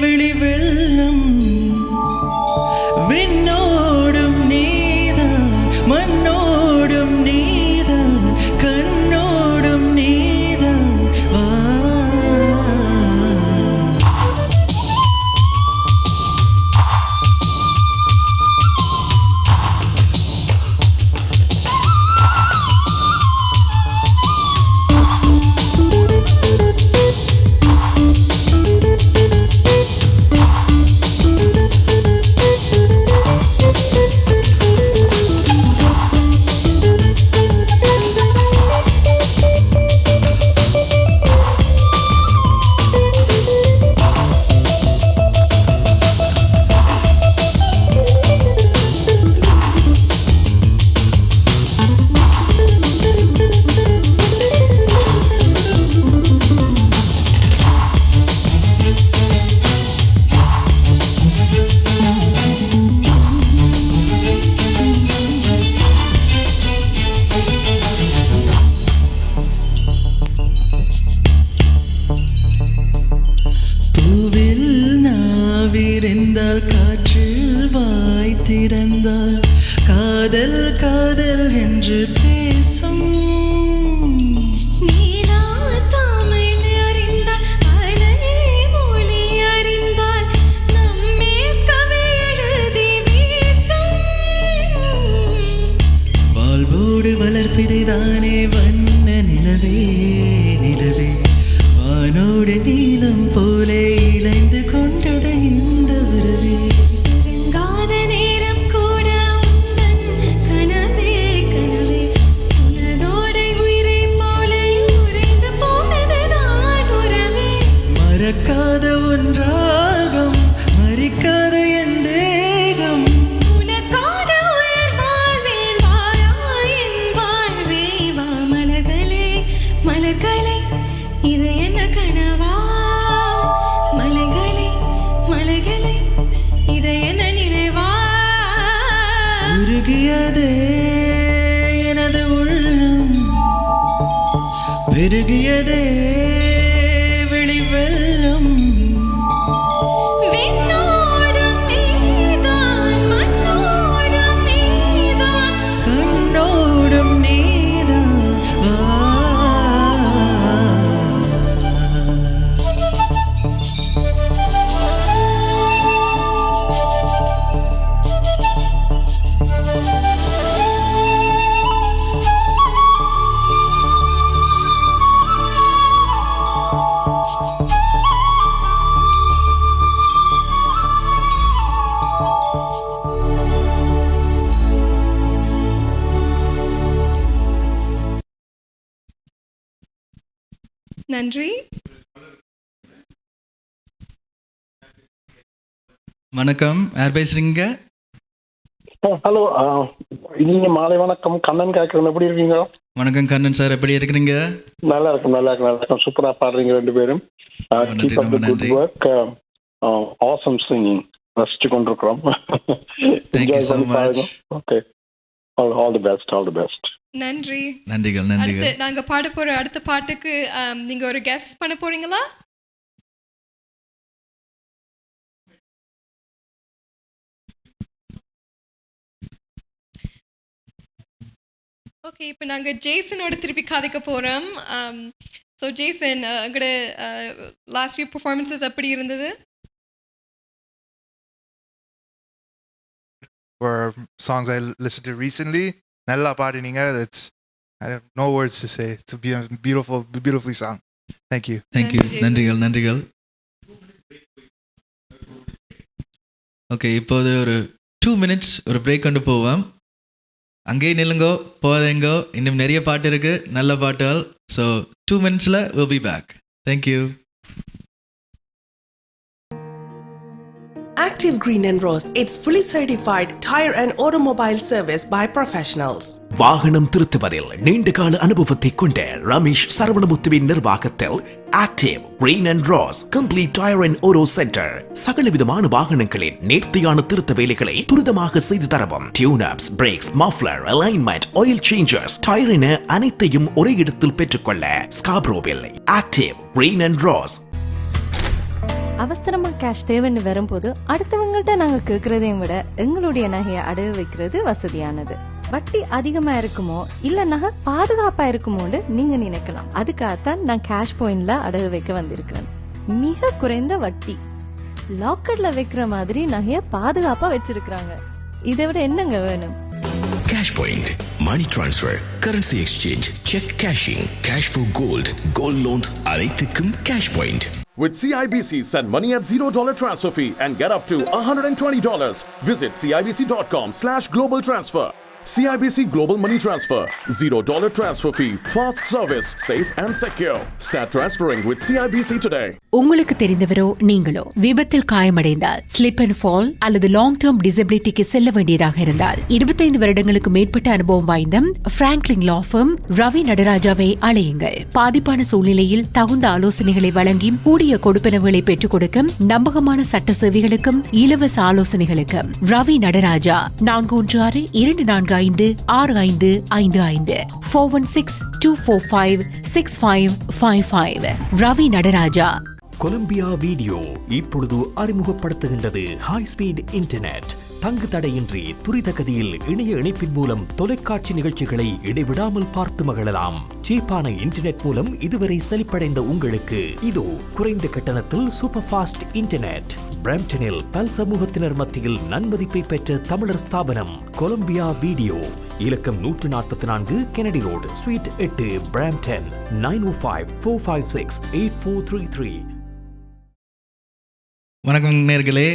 விழி வெள்ளம். விண்ணோடும் நீதான், மண்ணோடும் நீதான், கண்ணோடும் நீதான். வா பூவில் நாவிருந்தால், காற்றில் வாய் திறந்தால், காதல் காதல் என்று பேசும். நீலா தமிழ் அறிந்தால், அலை மொழி அறிந்தால், நம்மேல் கவி எழுதி வீசும். வாழ்வோடு வளர்ப்பிறைதானே வண்ண நிலவே நிலவே, வானோடு நீலம் போலே இழைந்து கொண்டது இந்த உறவே. உறங்காத நேரம் கூட உந்தன் கனவே கனவே, உனதோடை உயிரை போல உறைந்து போனதுதான் உறவே. மறக்காத ஒன்றாகும், மறிக்காத என் தேகம். உனக்காக உயிர் வாழ்வேன், வாராய் என் வாழ்வே. வா மலர்களே மலர்களே, இது என்ன கனவா? மலைகளே மலைகளே, இது என்ன நினைவா? உருகியதே எனது உள்ளம், பெருகியதே விழி வெள்ளம். விண்ணோடும் நீதான், மண்ணோடும் நீதான், கண்ணோடும் நீதான். வா நன்றி. வணக்கம், யார் பேசுறீங்க? ஹலோ, இனிய மாலை வணக்கம். கண்ணன் கேட்கறேன், எப்படி இருக்கீங்க? வணக்கம் கண்ணன் சார், எப்படி இருக்கிறீங்க? நல்லா இருக்கும், நல்லா இருக்கும், நல்லா இருக்கும். சூப்பரா பாடுறீங்க ரெண்டு பேரும். Keep up the good work. Awesome singing ரசிச்சு கொண்டிருக்கிறோம். என்ஜாய் பண்ணி பாருங்க. Okay, all the best, all the best. நன்றி. நன்றிகள் நன்றிகள். அடுத்து நாங்க பாட போற அடுத்த பாட்டுக்கு நீங்க ஒரு கெஸ் பண்ண போறீங்களா? ஓகே, இப்போ நாங்க ஜேசனோட திருப்பி கதைக்க போறோம். ஸோ ஜேசன், உங்களோட லாஸ்ட் வீக் பெர்ஃபார்மன்ஸஸ் எப்படி இருந்தது? For songs I listened to recently, Nalla Padinga, I have no words to say. It's a beautifully sung. Thank you. Thank you. நன்றிகள் நன்றிகள். ஓகே, இப்போது ஒரு 2 minutes ஒரு பிரேக் கொண்டு போவோம். அங்கேயே நில்லுங்கோ, போதேங்கோ. இன்னும் நிறைய பாட்டு இருக்குது, நல்ல பாட்டுகள். So 2 minutes we'll be back. Thank you. Active Green and Rose, it's fully certified tire and automobile service by professionals. வாகனம் திருத்துவதில் நீண்டகால அனுபவத்தை கொண்ட ரமேஷ் சரவணமுத்துவின் நிர்வாகத்தில் Active Green and Ross complete tyre and auto centre சகலவிதமான வாகனங்களின் நேர்த்தியான திருத்த வேலைகளை துரிதமாக செய்து தரவும். Tune ups, brakes, muffler, alignment, oil changers, tyre என அனைத்தையும் ஒரே இடத்தில் பெற்றுக்கொள்ள ஸ்காப்ரோவில் ஆக்டிவ் கிரீன் அண்ட் ரோஸ். அவசரமா கேஷ் தேவைன்னு வரும்போது அடுத்தவங்கள்ட்ட நாங்க கேட்கறதையும் விட எங்களுடைய நகையை அடகு வைக்கிறது வசதியானது. வட்டி அதிகமா இருக்குமோ இல்ல நகை பாதுகாப்பா இருக்குமோன்னு நீங்க நினைக்கலாம். அதுக்காகத்தான் நான் கேஷ் பாயிண்ட்ல அடகு வைக்க வந்திருக்கிறேன். மிக குறைந்த வட்டி, லாக்கர்ல வைக்கிற மாதிரி நகைய பாதுகாப்பா வச்சிருக்காங்க. இதை விட என்னங்க வேணும்? Cash Point, money transfer, currency exchange, check cashing, cash for gold, gold loans அனைத்துக்கும் Cash Point. With CIBC, send money at $0 transfer fee and get up to $120. Visit CIBC.com/global transfer. CIBC Global Money Transfer. $0 transfer fee. Fast service. Safe and secure. Start transferring with CIBC today. உங்களுக்கு தெரிந்தவரோ நீங்களோ விபத்தில் காயமடைந்தால், slip and fall அல்லது long term டிசபிலிட்டிக்கு செல்ல வேண்டியதாக இருந்தால் 25 வருடங்களுக்கு மேற்பட்ட அனுபவம் வாய்ந்த பிராங்க்லின் லா ஃபர்ம் ரவி நடராஜாவை அழையுங்கள். பாதிப்பான சூழ்நிலையில் தகுந்த ஆலோசனைகளை வழங்கி கூடிய கொடுப்பனவுகளை பெற்றுக் கொடுக்கும் நம்பகமான சட்ட சேவைகளுக்கும் இலவச ஆலோசனைகளுக்கும் ரவி நடராஜா 416-245-6555 416-245-6555 ரவி நடராஜா. கொலம்பியா வீடியோ இப்பொழுது அறிமுகப்படுத்துகின்றது ஹை ஸ்பீட் இன்டர்நெட். தங்கு தடையின்றி துரித கதியில் இணைய இணைப்பின் மூலம் தொலைக்காட்சி நிகழ்ச்சிகளை இடைவிடாமல் பார்த்து மகிழலாம். சீப்பான இன்டர்நெட் மூலம் இதுவரை செழிப்படைந்த உங்களுக்கு இதோ குறைந்த கட்டணத்தில் சூப்பர் ஃபாஸ்ட் இன்டர்நெட். பிரம்டனில் பல் சமூகத்தினர் மத்தியில் நன்மதிப்பை பெற்ற தமிழர் ஸ்தாபனம் கொலம்பியா வீடியோ. இலக்கம் 144 கெனடி ரோடு, ஸ்வீட் 8, பிரம்டன். 905-456-8433. வணக்கம் நேர்களே,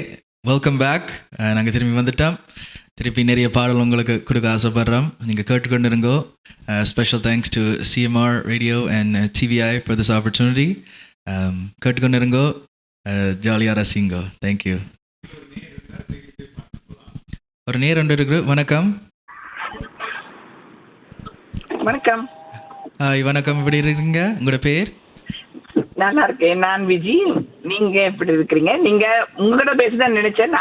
வெல்கம் பேக். நாங்கள் திரும்பி வந்துட்டோம். திருப்பி நிறைய பாடல் உங்களுக்கு கொடுக்க ஆசைப்படுறோம். நீங்கள் கேட்டுக்கொண்டு இருங்கோ. Special thanks to CMR radio and TVI for this opportunity. கேட்டுக்கொண்டு இருங்கோ, ஜாலியாக ரசிங்கோ. தேங்க்யூ. ஒரு நேர் ஒன்று இருக்கு. வணக்கம். வணக்கம். வணக்கம், எப்படி இருக்கீங்க? உங்களோட பேர்? நல்லா இருக்கேன். நான் விஜி. நீங்க எப்படி இருக்கிறீங்க? நீங்க உங்களோட பேசுதான் நினைச்சேன்.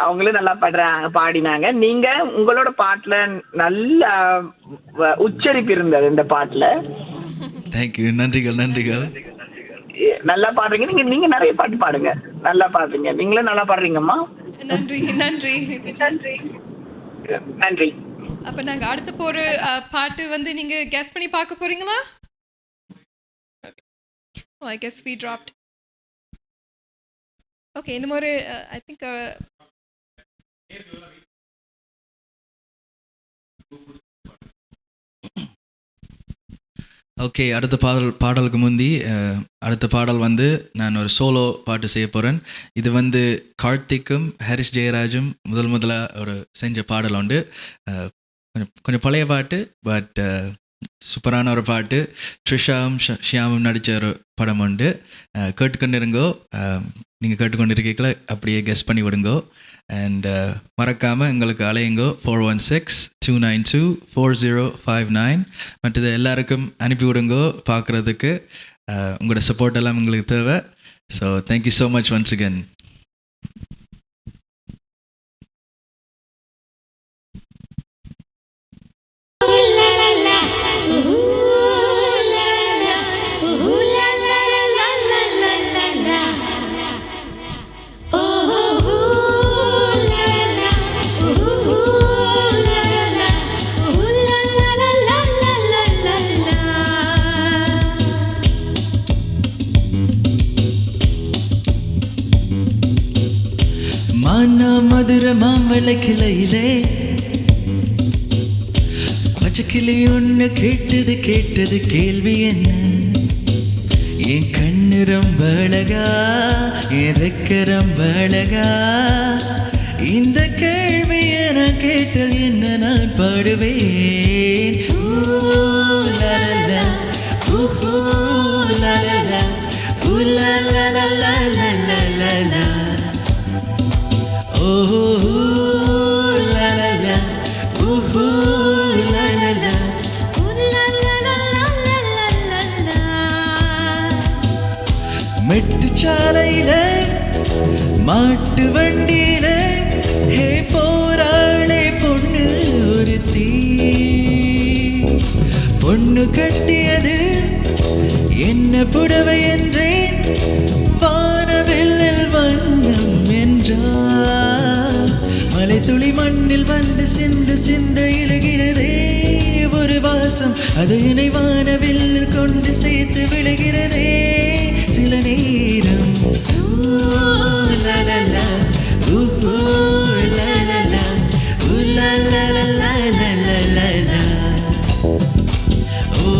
அவங்களும் நல்லா பாடினாங்க. நீங்க உங்களோட பாட்டுல நல்ல உச்சரிப்பு இருந்தது இந்த பாட்டுல. தேங்க்யூ. நன்றிகள் நன்றிகள். நல்லா பாடுறீங்க. நீங்க நிறைய பாட்டு பாடுங்க. நல்லா பாடுறீங்க. நீங்களும் நல்லா பாடுறீங்கம்மா. நன்றி நன்றி நன்றி நன்றி. அப்ப நாங்க அடுத்த போற பாட்டு வந்து நீங்க கெஸ் பண்ணி பார்க்க போறீங்களா? Oh, I guess we dropped. Okay, இன்னும் ஒரு I think ஓகே, அடுத்த பாடலுக்கு முந்தி அடுத்த பாடல் வந்து நான் ஒரு சோலோ பாட்டு செய்ய போகிறேன். இது வந்து கார்த்திக்கும் ஹரிஷ் ஜெயராஜும் முதலாக ஒரு செஞ்ச பாடல் உண்டு. கொஞ்சம் பழைய பாட்டு, பட் சூப்பரான ஒரு பாட்டு. த்ரிஷாவும் ஷியாமும் நடித்த ஒரு படம் உண்டு. கேட்டுக்கொண்டு இருங்கோ. நீங்கள் கேட்டுக்கொண்டு இருக்கீங்களா அப்படியே கெஸ் பண்ணி விடுங்கோ. அண்ட் மறக்காமல் எங்களுக்கு அலையுங்கோ 416-292-4059. மற்றது எல்லாருக்கும் அனுப்பி விடுங்கோ பார்க்குறதுக்கு. உங்களோட சப்போர்ட் எல்லாம் எங்களுக்கு தேவை. So thank you so much once again. மதுர மாமலை கிளையிலே பச்சைக்கிளி ஒன்று கேட்டது கேள்வி என்ன? என் கண்ணு ரொம்ப அழகா, என் ரெக்க ரொம்ப அழகா, இந்த கேள்வி என கேட்டால் என்ன நான் பாடுவேன்? ஊ, லா, லா, ஊ, ஊ, லா, லா, லா, ஊ, லா, லா, லா, லா, லா, லா, லா, லா. ஓ, ஊ, லா, லா, லா, ஊ, ஊ, லா, லா, லா. மெட்டுச்சாலையில மாட்டு வண்டியில ஹே போராளே பொண்ணு ஒருத்தி. பொண்ணு கட்டியது என்ன புடவை என்றேன், வானவில்லில் வண்ணம் என்றார். மலை துளி மண்ணில் வந்து சிந்து சிந்த இழுகிறதே ஒரு வாசம், அது என்னை வானவில்லில் கொண்டு சேர்த்து விழுகிறதே சில நேரம். ஊ, லா, லா, லா, ஊ, ஊ, லா, லா, லா, ஊ, லா, லா, லா, லா, லா, லா, லா, லா. ஓ,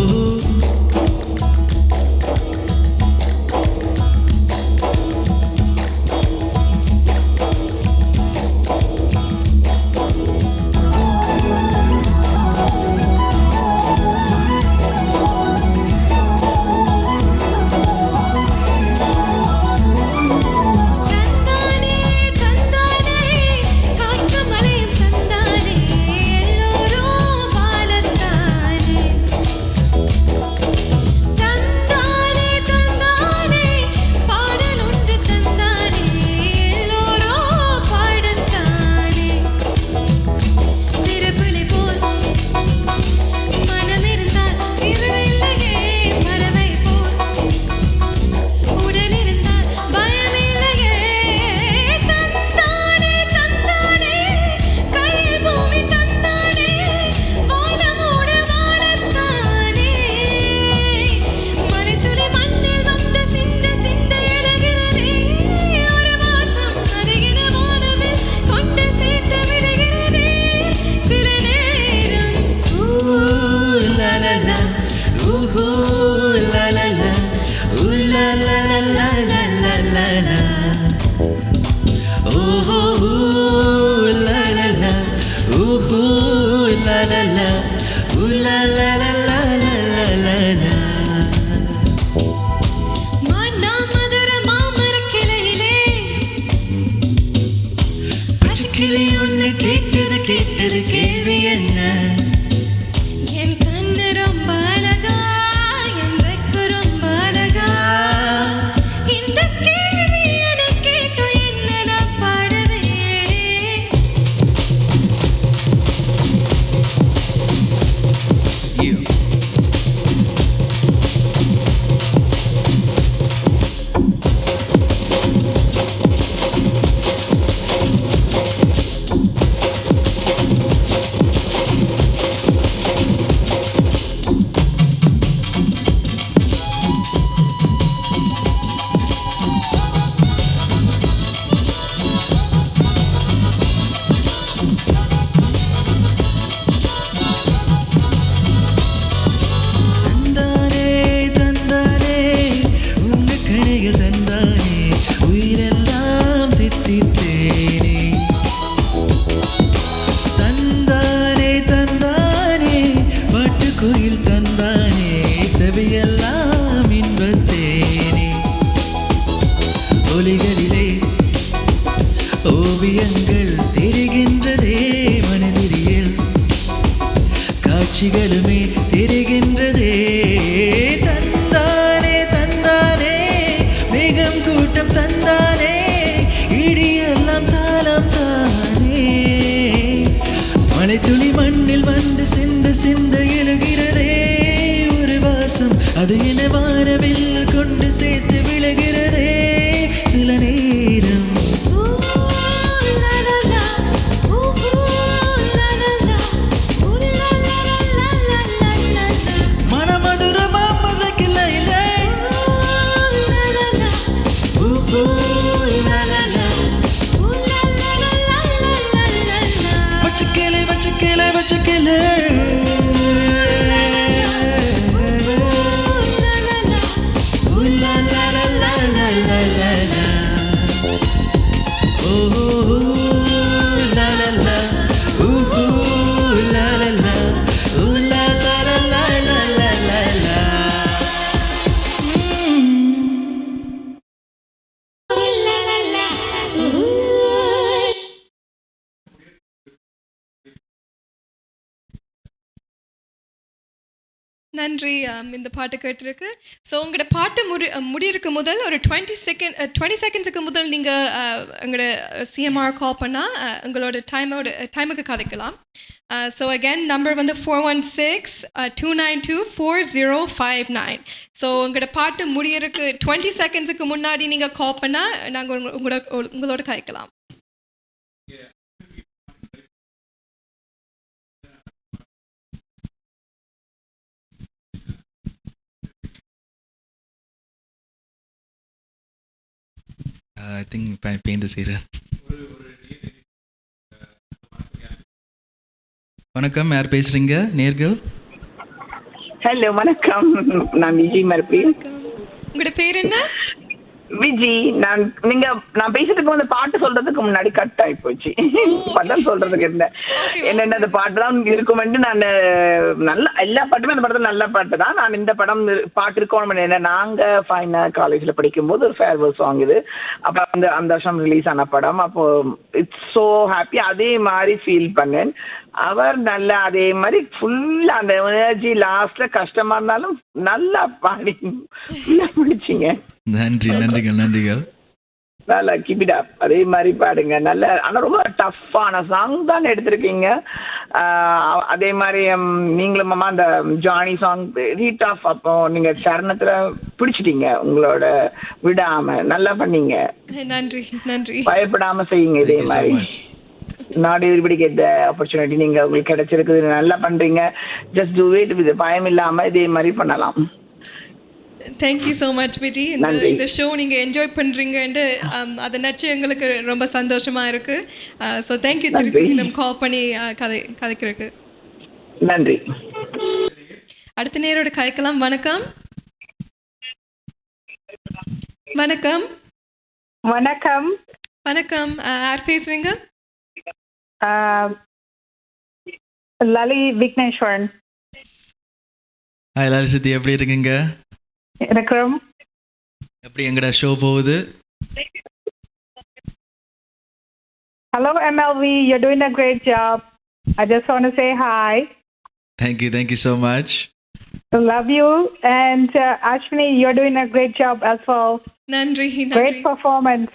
நன்றி. இந்த பாட்டு கேட்டிருக்கு. ஸோ உங்களோட பாட்டு முடியிருக்கு முதல் ஒரு 20 செகண்ட்ஸுக்கு முதல் நீங்கள் எங்களோட சிஎம்ஆர் கால் பண்ணால் உங்களோட டைமுக்கு கதைக்கலாம். ஸோ அகேன் நம்பர் வந்து 416-292-4059. ஸோ உங்களோட பாட்டு முடியிருக்கு 20 செகண்ட்ஸுக்கு முன்னாடி நீங்கள் கால் பண்ணால் நாங்கள் உங்களோட கதைக்கலாம். I think paint the scene. வணக்கம், யார் பேசுறீங்க? நேர்கள். ஹலோ வணக்கம், நான் விஜய் மறுபடியும். உங்களோட பேர் என்ன? விஜி. நான் பேசிட்டு அந்த பாட்டு சொல்றதுக்கு முன்னாடி கட் ஆகி போச்சு. படம் சொல்றதுக்கு என்னென்ன அந்த பாட்டு தான் இருக்குமென்று நான் நல்ல எல்லா பாட்டுமே அந்த படத்துல நல்ல பாட்டு தான். நான் இந்த படம் பாட்டு இருக்கணும் என்ன, நாங்க ஃபைனல் காலேஜ்ல படிக்கும் போது ஒரு ஃபேர்வெல் சாங் இது. அப்ப அந்த வருஷம் ரிலீஸ் ஆன படம். அப்போ இட்ஸ் ஸோ ஹாப்பி. அதே மாதிரி ஃபீல் பண்ணேன். அவர் நல்லா அதே மாதிரி ஃபுல்லா அந்த எனர்ஜி லாஸ்ட்ல கஷ்டமா இருந்தாலும் நல்லா பாடி முடிச்சிங்க. நன்றிகள். நல்லா கீப் இட் அப். அதே மாதிரி பாடுங்க. நல்ல ஆனா ரொம்ப டஃப்பான சாங் தான் எடுத்திருக்கீங்க. அதே மாதிரி நீங்களும் மாமா அந்த ஜானி சாங் வெரி டஃப். அப்போ நீங்க சரணத்துல பிடிச்சிட்டீங்க, உங்களோட விடாம நல்லா பண்ணீங்க. நன்றி. பயப்படாம செய்யுங்க. இதே மாதிரி not everybody get the opportunity. நீங்க உங்களுக்கு கிடைச்சிருக்குது, நல்லா பண்றீங்க. ஜஸ்ட் டூ இட் வித் பயம் இல்லாம இதே மாதிரி பண்ணலாம். Thank you so much Viji. இந்த ஷோ நீங்கள் என்ஜாய் பண்ணுறீங்கன்ட்டு அதை நினச்சி எங்களுக்கு ரொம்ப சந்தோஷமாக இருக்குது. ஸோ தேங்க்யூ திருப்பி நம்ம கால் பண்ணி கதைக்கிறதுக்கு. நன்றி. அடுத்த நேரோட கதைக்கலாம். வணக்கம். வணக்கம். வணக்கம். வணக்கம். யார் பேசுறீங்க? லலி விக்னேஸ்வரன். ஹாய் லலிசித்தி, எப்படி இருக்கீங்க? வணக்கம். எப்படி எங்கட ஷோ போகுது? Hello MLV, you're doing a great job. I just want to say hi. Thank you so much. I love you, and Ashwini, you're doing a great job as well. Nandri. Great performance.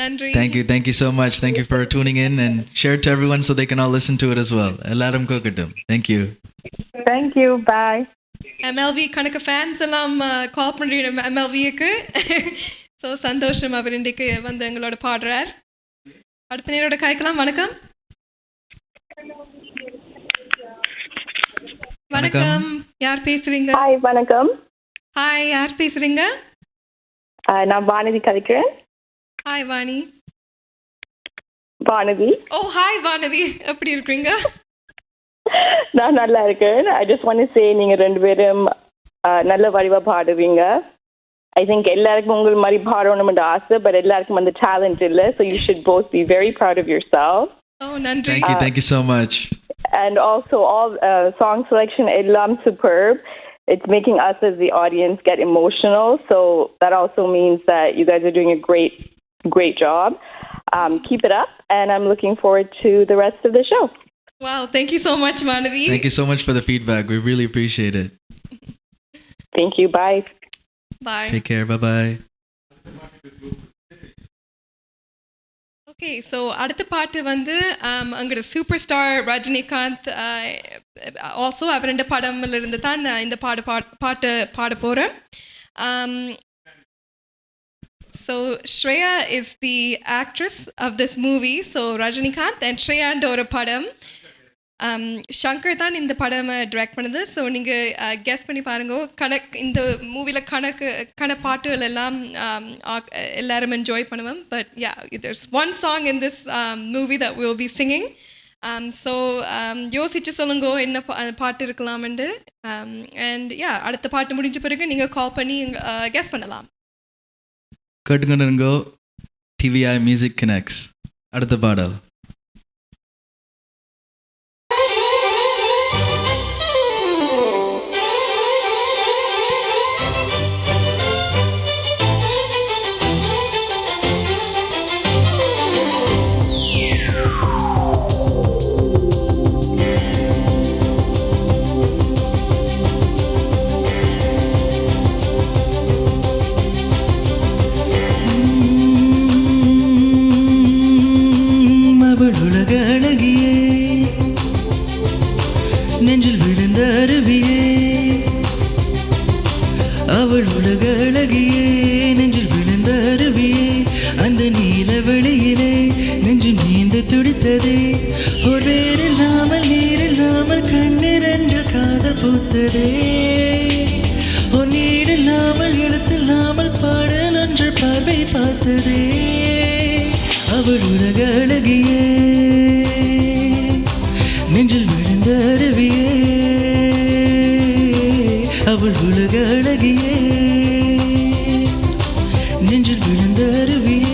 Nandri. Thank you so much. Thank you for tuning in and share it to everyone so they can all listen to it as well. Ellarum kokattum. Thank you. Thank you. Bye. MLV கணக்கு fans எல்லாம் கால் பண்ணுறீங்க MLVக்கு. So சந்தோஷம், அவர் இன்றைக்கு வந்து எங்களோட பாடுறார். அடுத்த நேரோட காய்க்கலாம். வணக்கம். வணக்கம். யார் பேசுறீங்க? ஹாய் வணக்கம். ஹாய், யார் பேசுறீங்க? நான் வானதி கதைக்கிறேன். ஹாய் வாணி. வானதி. ஓ ஹாய் வானதி, எப்படி இருக்கீங்க? நான் நல்லா இருக்கேன். ஐ ஜஸ்ட் வாண்ட் டு சே நீங்க ரெண்டு பேரும் நல்ல வடிவா பாடுவீங்க. ஐ திங்க் எல்லாருக்கும் உங்கள் மாதிரி பாடணும்னு ஆசை, பட் எல்லாருக்கும் அந்த டேலண்ட் இல்லை. So you should both be very proud of your self. Oh, nandri. Thank you so much. And also all song selection ellam superb. It's making us as the audience get emotional. So that also means that you guys are doing a great job. Keep it up, and I'm looking forward to the rest of the show. Wow, thank you so much, Manavi. Thank you so much for the feedback. We really appreciate it. Thank you. Bye. Bye. Take care. Bye-bye. Okay, so அடுத்த பாட்டு வந்து அங்கோட super star Rajinikanth also அவர் ரெண்டு படம்ல இருந்து தான் இந்த பாட்டு பாட போகிறேன். So Shreya is the actress of this movie. So Rajinikanth and Shreya and ஒரு படம். ஷங்கர் தான் இந்த படம் டிரெக்ட் பண்ணுது. ஸோ நீங்கள் கெஸ் பண்ணி பாருங்க. இந்த மூவியில் பாட்டுகள் எல்லாம் எல்லாரும் என்ஜாய் பண்ணுவோம். But yeah, there's one song in this movie that we'll be singing. So யோசிச்சு சொல்லுங்க என்ன பாட்டு இருக்கலாம்ண்டு. அண்ட் யா, அடுத்த பாட்டு முடிஞ்ச பிறகு நீங்கள் கால் பண்ணி கெஸ் பண்ணலாம். கேட்டுக்கொண்டிருங்கோ TVI Music Connects. அடுத்த பாடல். அவள் உலக அழகியே நெஞ்சில் விழுந்த அருவியே அந்த நீல வெளியிலே நெஞ்சு நீந்து துடித்ததே ஒரு வேறில்லாமல் நீரில்லாமல் கண்ணிரண்டு காதல் பூத்ததே ஒரு நீரில்லாமல் எழுத்தில்லாமல் பாடல் ஒன்று பார்வை பார்த்ததே அவள் உலக அழகியே நெஞ்சில் விழுந்த அருவியே அவள் உலக அழகியே நெஞ்சில் விழுந்த அருவியே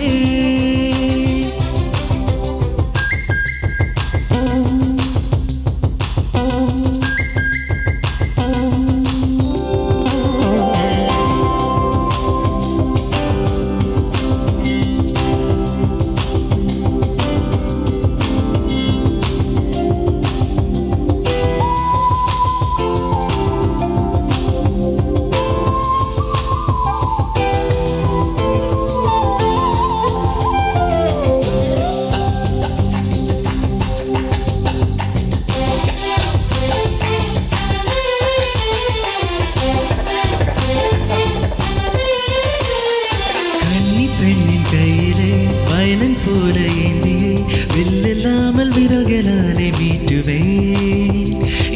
பெண்ணின் கையிலே வயலன் போல ஏந்தியே வில்லில்லாமல் விரல்களாலே மீட்டுவேன்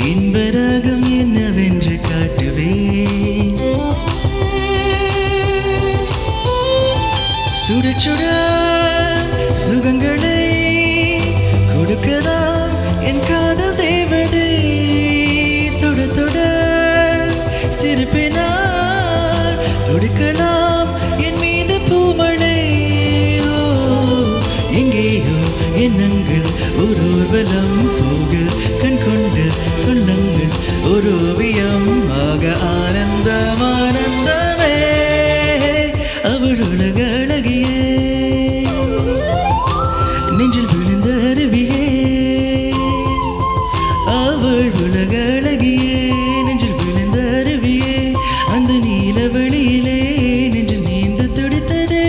இன்பராகம் என்னவென்று காட்டுவேன் சுட சுட சுகங்களை கொடுக்கலாம் என் காதல் தேவதை தொட தொட சிரிப்பினால் கொடுக்கலாம் என் மீது பூமழை எங்கேயோ எண்ணங்கள் ஒரு ஊர்வலம் போக கண் கொண்டு சொந்தங்கள் ஒரு ஓவியம் ஆக ஆனந்தம் ஆனந்தமே அவள் உலக அழகியே நெஞ்சில் விழுந்த அருவியே அவள் உலக அழகியே நெஞ்சில் விழுந்த அருவியே அந்த நீல வெளியிலே நெஞ்சு நீந்து துடித்ததே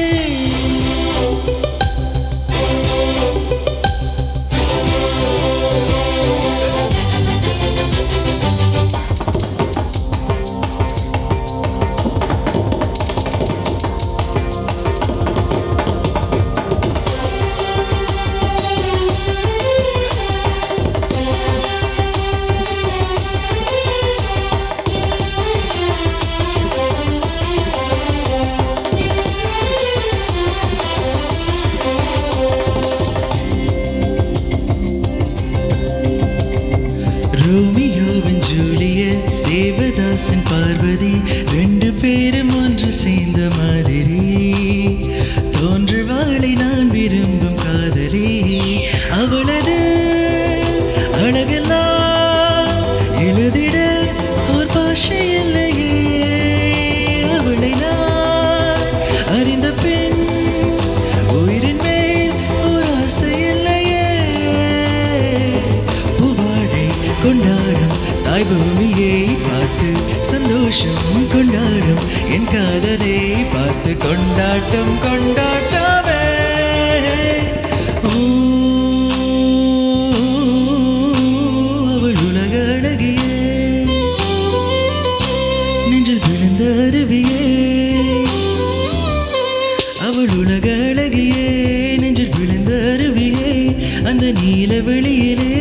ரோமியோவின் ஜூலியட் தேவதாசன் பார்வதி ரெண்டு பேரும் ஒன்று சேர்ந்த மாதிரி தோன்றுவாளை நான் விரும்பும் காதலி அவளது அழகெல்லாம் எழுதிட ஒரு பாஷை இல்லையே அவளை நான் அறிந்த பெண் உயிரின் மேல் ஒரு ஆசை இல்லையே பூவாடை கொண்டாடும் தாய் பூமியை பார்த்து சந்தோஷம் கொண்டாடும் என் காதலை பார்த்து கொண்டாட்டம் கொண்டாட்டமே அவள் உலக அழகியே நெஞ்சில் விழுந்த அருவியே அவள் உலக அழகியே நெஞ்சில் விழுந்த அருவியே அந்த நீல வெளியிலே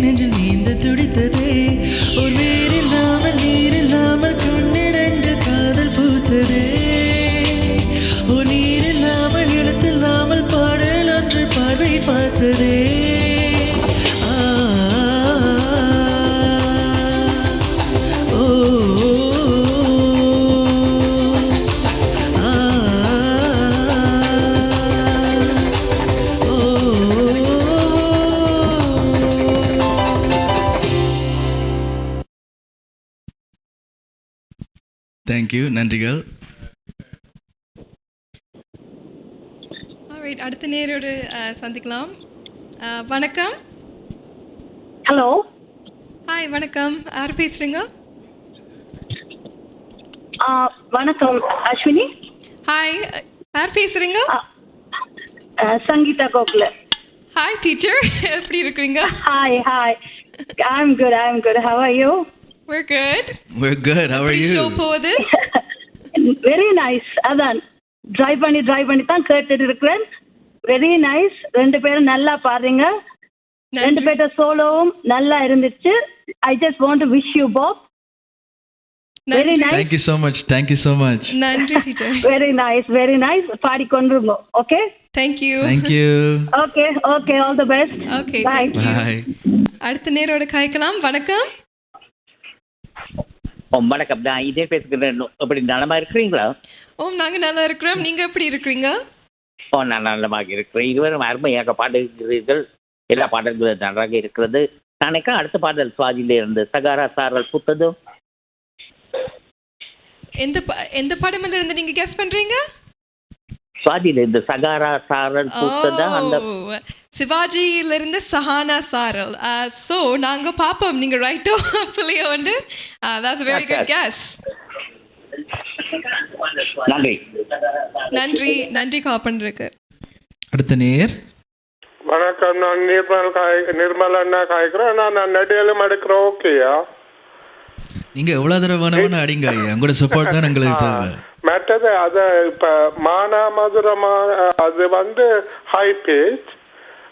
நெஞ்சில் நீந்த துடித்ததே ஒரு வேறில்லாமல் நீரில்லாமல் கண்ணிரண்டு காதல் பூத்ததே ஒரு நீரில்லாமல் எழுத்தில்லாமல் பாடல் ஒன்று பார்வை பார்த்ததே தேங்க்யூ நன்றிகள். Alright, அடுத்த நேரோடு சந்திக்கலாம். வணக்கம். ஹலோ. ஹாய் வணக்கம். யார் பேசுறீங்க? வணக்கம் அஸ்வினி. ஹாய் யார் பேசுறீங்க? சங்கீதா கோகுல. ஹாய் டீச்சர், எப்படி இருக்கீங்க? Hi hi. I'm good. How are you? We're good. We're good. How are you? Show போகுது. Very nice. அதான் ட்ரைவ் பண்ணி தான் கேட்டுட்டு இருக்கிறேன். Very nice. ரெண்டு பேரும் நல்லா பாடுறீங்க. ரெண்டு பேர்ட்ட சோலோவும் நல்லா இருந்துச்சு. I just want to wish you both very nice. Thank you so much. Thank you so much. நன்றி டீச்சர். Very nice. பாடிக்கொண்டிருங்க. Okay. Thank you. Thank you. Okay all the best. Okay, Bye. thank you. Bye. அடுத்த நேரோட காய்க்கலாம். வணக்கம். வணக்கம், நான் இதே பேசுகிறேன். எப்படி நலமா இருக்கிறீங்களா? நாங்க நல்லா இருக்கிறோம். நீங்க எப்படி இருக்கிறீங்க? நான் நலமாக இருக்கிறேன். இதுவரை அருமையாக பாடுகிறீர்கள். எல்லா பாடல்களும் நன்றாக இருக்கிறது. நாளைக்கு அடுத்த பாடல் சுவாதியில இருந்து சகாரா சாரல் புத்ததும். எந்த படம்ல இருந்து நீங்க கெஸ் பண்றீங்க? சுவாதியில இருந்து சகாரா சாரல் புத்ததா அந்த சிவாஜியில இருந்து சஹானா சாரல். சோ நாங்க பாப்போம் நீங்க ரைட்டோ பிள்ளையோ வந்து. That's a very good guess. நன்றி கால் பண்றதுக்கு. அடுத்த நேர். வணக்கம், நான் நிர்மல் அண்ணா காய்க்கிறேன். நான் நடிகளும் எடுக்கிறேன். ஓகேயா? நீங்க எவ்வளவு தடவை வேணும்னு அடிங்க ஐயா. உங்களோட சப்போர்ட் தான் எங்களுக்கு தேவை. மற்றது அது இப்ப மானா மதுரமா அது வந்து ஹை பிச்.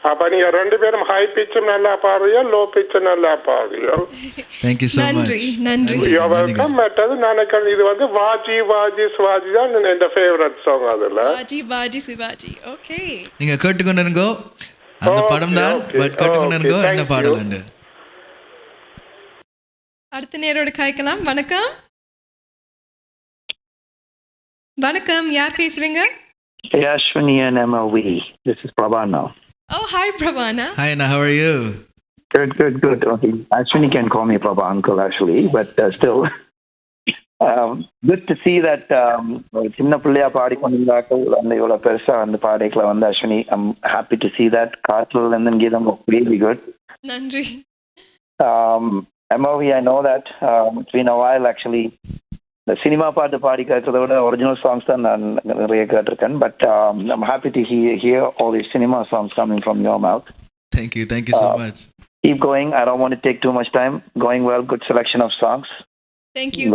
அப்ப நீங்க ரெண்டு பேரும் ஹை பிச்சும் நல்லா பாடுறீங்க, லோ பிச்சும் நல்லா பாடுறீங்க. Thank you so much. நன்றி. You're welcome. மற்றது நான் இது வந்து வாஜி வாஜி சிவாஜி தான் என்னோட ஃபேவரட் சாங். அதுல வாஜி சிவாஜி. ஓகே, நீங்க கேட்டுக்கொண்டு இருங்கோ. அந்த படம் தான், பட் கேட்டுக்கொண்டு இருங்கோ என்ன பாடலாண்டு. அடுத்த நேரோட காய்க்கலாம். வணக்கம். வணக்கம், யார் பேசுறீங்க? Hey Ashwini and MLV, this is Prabhana. Oh, hi Prabhana. Hi Anna, how are you? Good. Okay. Ashwini can call me Prabha uncle actually, but still good to see that சின்ன பிள்ளையா பாடிக்கொண்டிருந்தாக்கள் அந்த இவ்வளோ பெருசா அந்த பாடைகளை வந்து Ashwini, I'm happy to see that. காற்றில் இருந்து கீதம் really good. நன்றி. MLV, I know that it's been a while actually. இந்த சினிமா பாட்டு பாடி கேட்கறத விட ஒரிஜினல் சாங்ஸ் தான் நான் நிறைய கேட்டிருக்கேன். But I'm happy to hear all these cinema songs coming from your mouth. Thank you so much. Keep going. I don't want to take too much time. Going well. Good selection of songs. Thank you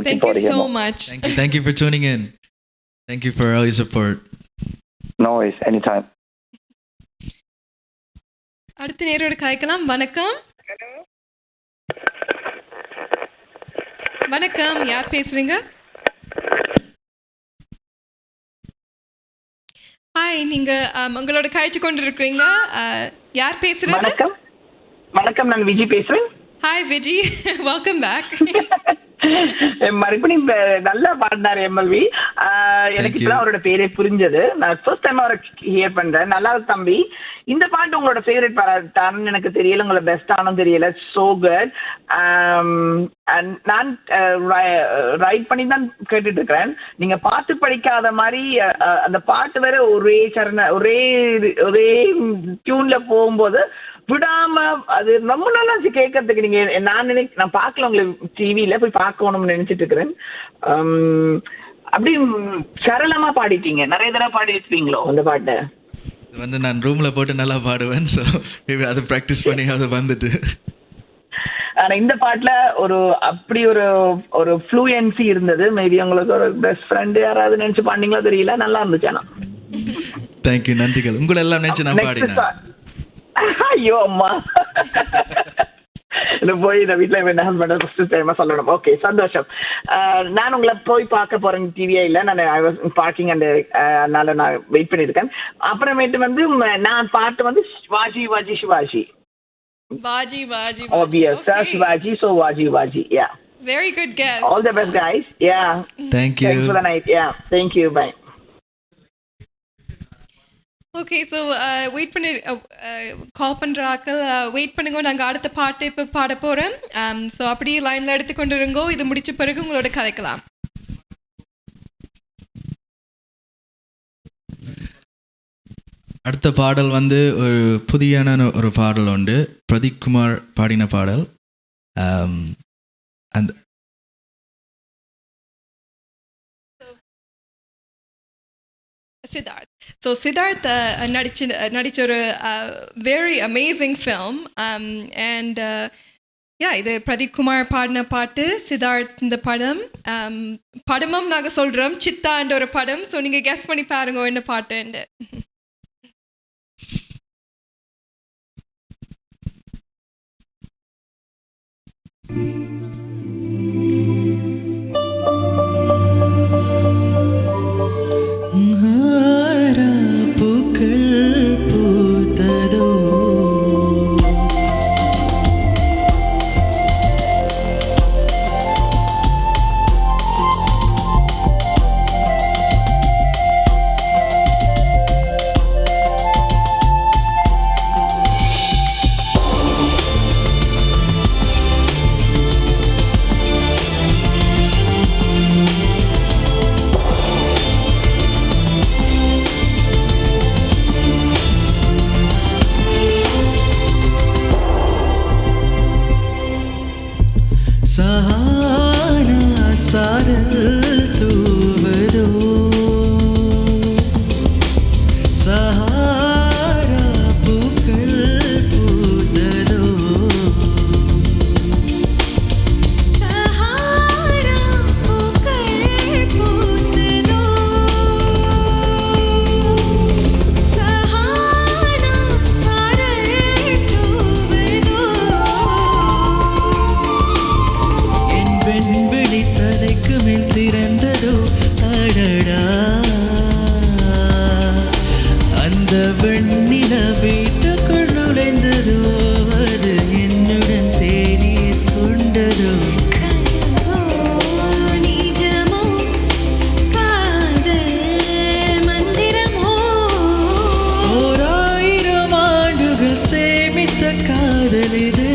so much. Thank you for tuning in. Thank you for all your support. No worries. Anytime. அடுத்த நேரோட காய்க்கலாம். வணக்கம். வணக்கம், யார் பேசுறீங்க? Hi, நீங்க உங்களோட காய்ச்சி கொண்டு இருக்கிறீங்க. யார் பேசுறது? வணக்கம், நான் விஜி பேசுறேன். Hi Viji, welcome back. மறுபடியும் நல்லா பாடினார் எம்எல்வி. எனக்கு இப்பதான் அவரோட பேரே புரிஞ்சது. நான் ஃபர்ஸ்ட் டைம் அவரை ஹியர் பண்றேன். நல்லா இருக்கு தம்பி. இந்த பாட்டு உங்களோட ஃபேவரட் பாட்டான்னு எனக்கு தெரியல, உங்களோட பெஸ்ட் ஆனும் தெரியல. So good. நான் ரைட் பண்ணி தான் கேட்டுட்டு இருக்கிறேன். நீங்க பாட்டு படிக்காத மாதிரி அந்த பாட்டு வேற ஒரே ஒரே டியூன்ல போகும்போது விடாம அது ரொம்ப நல்லா கேட்கறதுக்கு. நீங்க நான் பார்க்கல, உங்களுக்கு டிவியில போய் பார்க்கணும்னு நினைச்சிட்டு இருக்கிறேன். அப்படி சரளமா பாடிட்டீங்க. நிறைய தடவை பாடி வச்சுப்பீங்களோ அந்த பாட்டை? வந்து நான் ரூம்ல போட்டு நல்லா பாடுவேன். ஸோ அதை ப்ராக்டிஸ் பண்ணி அதை வந்துட்டு. ஆனா இந்த பாட்டுல அப்படி ஒரு ஃப்ளூயன்சி இருந்தது. மேபி உங்களுக்கு ஒரு பெஸ்ட் ஃப்ரெண்ட் யாராவது நினைச்சு பாண்டீங்களோ தெரியல. நல்லா இருந்துச்சு. ஆனா தேங்க்யூ, நன்றிகள். உங்களை எல்லாம் நினைச்சு நான் பாடினேன். ஐயோ அம்மா, போய் இந்த வீட்டுல என்ன ஹஸ்பண்ட் ஃபர்ஸ்ட் டைமா சொல்லணும். ஓகே, சந்தோஷம். நான் உங்களை போய் பார்க்க போறேன். டிவியா இல்ல, நான் பார்க்கிங் அதனால நான் வெயிட் பண்ணிருக்கேன். அப்புறமேட்டு வந்து நான் பாட்டு வந்து வாஜி வாஜி Sivaji. வாஜி வாஜி obvious Shivaji, so Vaji, yeah. Very good guess. All the best guys. Yeah, thank you. Thanks for the night. Yeah, thank you. Bye. Okay, so wait பண்ணி கால் பண்ணுறாக்கள் வெயிட் பண்ணுங்க. நாங்கள் அடுத்த பாட்டு இப்போ பாட போகிறோம். ஸோ அப்படியே லைனில் எடுத்துக்கொண்டு இருங்கோ. இது முடிச்ச பிறகு உங்களோட கதைக்கலாம். அடுத்த பாடல் வந்து ஒரு புதியான ஒரு பாடல் உண்டு. பிரதீப் குமார் பாடின பாடல். அந்த Siddharth. So Siddharth நடிச்ச ஒரு very amazing film, and இது பிரதீப் குமார் பாடின பாட்டு. சித்தார்த் இந்த படம். படமும் நாங்கள் சொல்கிறோம் சித்தான்ற ஒரு படம். ஸோ நீங்கள் கெஸ் பண்ணி பாருங்க என்ன பாட்டுண்டு. காதலிது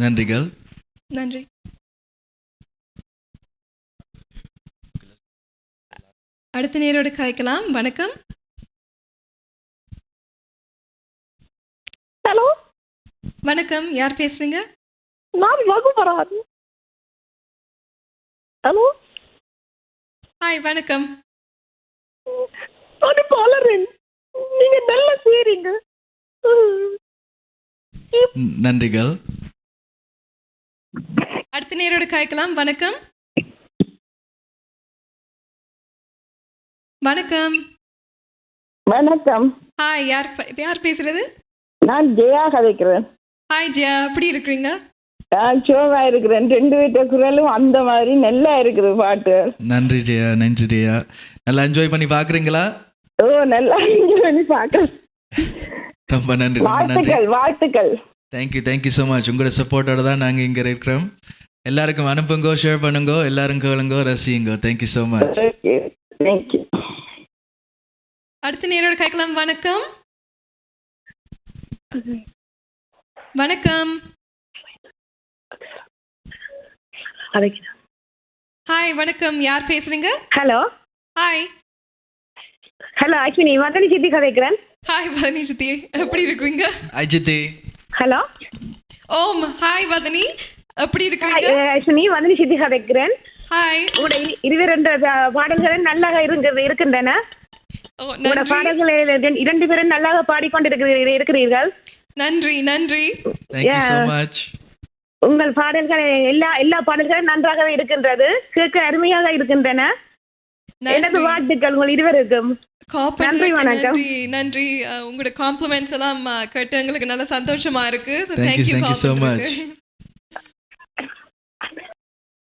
நன்றிகள். நன்றி. அடுத்த நேரோடு கதைக்கலாம். வணக்கம். ஹலோ, வணக்கம். யார் பேசுறீங்க? நான் ரகுவராஜ். ஹலோ, ஹாய், வணக்கம். நான் பாலரன். நீங்க நல்லா செய்றீங்க. நன்றிகள். அடுத்த நேரோடு கதைக்கலாம். வணக்கம். வணக்கம். வணக்கம். ஹாய், யார் பேசுறது? நான் ஜெயா கதைக்கிறேன். ஹாய் ஜெயா, எப்படி இருக்கிறீங்க? நான் சோகா இருக்கிறேன். 2 வீட்ட குரலும் அந்த மாதிரி நல்லா இருக்குது பாட்டு. நன்றி ஜெயா, நன்றி ஜெயா. நல்லா என்ஜாய் பண்ணி பார்க்குறீங்களா? ஓ, நல்லா என்ஜாய் பண்ணி பார்க்க. ரொம்ப நன்றி, ரொம்ப நன்றி. வாழ்த்துக்கள், வாழ்த்துக்கள். Thank you so much. உங்களோட சப்போர்ட்டோட தான் நாங்கள் இங்கே இருக்கிறோம். எல்லாருக்கும் அனுப்புங்கோ, ஷேர் பண்ணுங்கோ, எல்லாரும் கேளுங்கோ, ரசிங்கோ. Thank you so much. தேங்க்யூ. அடுத்த நேரோடு கேட்கலாம். வணக்கம். வணக்கம். ஹாய், வணக்கம். யார் பேசுறீங்க? Hello. Hi. Hello, Ashwini. Vathani சித்தி கதைக்கிறேன். ஹாய் வதனி சித்தி, எப்படி இருக்கீங்க? ஹாய் சித்தி. ஹலோ. ஓம். ஹாய் வதனி, எப்படி இருக்கீங்க? அஸ்வினி, வதனி சித்தி கதைக்கிறேன். ஹாய். உங்களோட 22 பாடல்கள் நல்லா இருக்கின்றன. உங்களோட பாடல்கள் 2 பேரும் நல்லா பாடிக்கொண்டிருக்கிறீர்கள். நன்றி, நன்றி. Thank you so much. உங்கள் பாடல்கள் எல்லா பாடல்களும் நன்றாகவே இருக்கின்றது. கேட்க அருமையாக இருக்கின்றன. எனது வாழ்த்துக்கள் உங்கள் இருவருக்கும். நன்றி, வணக்கம். நன்றி. உங்களோட காம்ப்ளிமெண்ட்ஸ் எல்லாம் கேட்டு எங்களுக்கு நல்ல சந்தோஷமா இருக்கு. Thank you so much.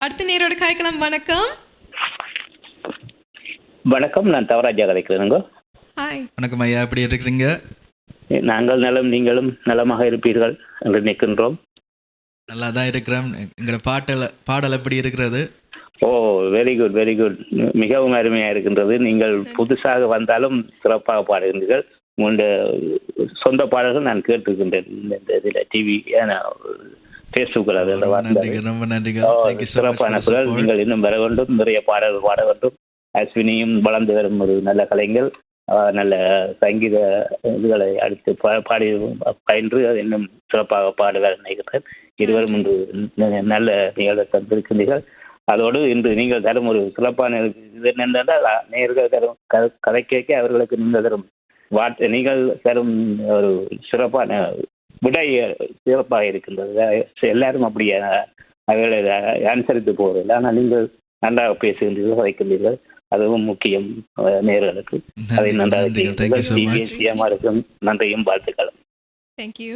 அடுத்த நேரோட காய்க்கலாம். வணக்கம். வணக்கம், நான் தவராஜா கதைக்கிறேனுங்க. ஹாய். வணக்கம் ஐயா, எப்படி இருக்கிறீங்க? நாங்கள் நலம், நீங்களும் நலமாக இருப்பீர்கள் என்று நிற்கின்றோம். நல்லா தான் இருக்கிறோம். எங்களோட பாடல் எப்படி இருக்கிறது? ஓ, வெரி குட், வெரி குட். மிகவும் அருமையாக இருக்கின்றது. நீங்கள் புதுசாக வந்தாலும் சிறப்பாக பாடுகின்றீர்கள். உங்களுடைய சொந்த பாடல்கள் நான் கேட்டிருக்கின்றேன் இந்த இதில் டிவி, ஃபேஸ்புக்கில் அதில் ரொம்ப நன்றிகள். சிறப்பான குரல். நீங்கள் இன்னும் வர வேண்டும், நிறைய பாடல்கள் பாட வேண்டும். அஸ்வினியும் வளர்ந்து வரும் ஒரு நல்ல கலைஞர். நல்ல சங்கீத இதுகளை அடுத்து பாடி பயின்று இன்னும் சிறப்பாக பாடுவார் நினைக்கிறேன். இருவரும் இன்று நல்ல நிகழ்வை தந்திருக்கின்றீர்கள். அதோடு இன்று நீங்கள் தரும் ஒரு சிறப்பான இது என்னென்றால், நேர்கள் தரும் கதை கேட்க அவர்களுக்கு நீங்கள் தரும் நீங்கள் தரும் ஒரு சிறப்பான விடை சிறப்பாக இருக்கின்றது. எல்லாரும் அப்படியே அவர்களை அனுசரித்து போவதில்லை. ஆனால் நீங்கள் நன்றாக பேசுகின்றீர்கள், வைக்கின்றீர்கள். அதுவும் முக்கியம் நேர்களுக்கு. அதை நன்றாக நன்றியும் வாழ்த்துக்களும். தேங்க்யூ.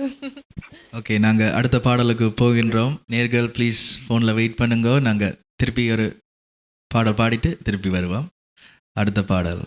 ஓகே, நாங்கள் அடுத்த பாடலுக்கு போகின்றோம். நேர்கள் ப்ளீஸ் ஃபோனில் வெயிட் பண்ணுங்க. நாங்கள் திருப்பி ஒரு பாடல் பாடிட்டு திருப்பி வருவோம். அடுத்த பாடல்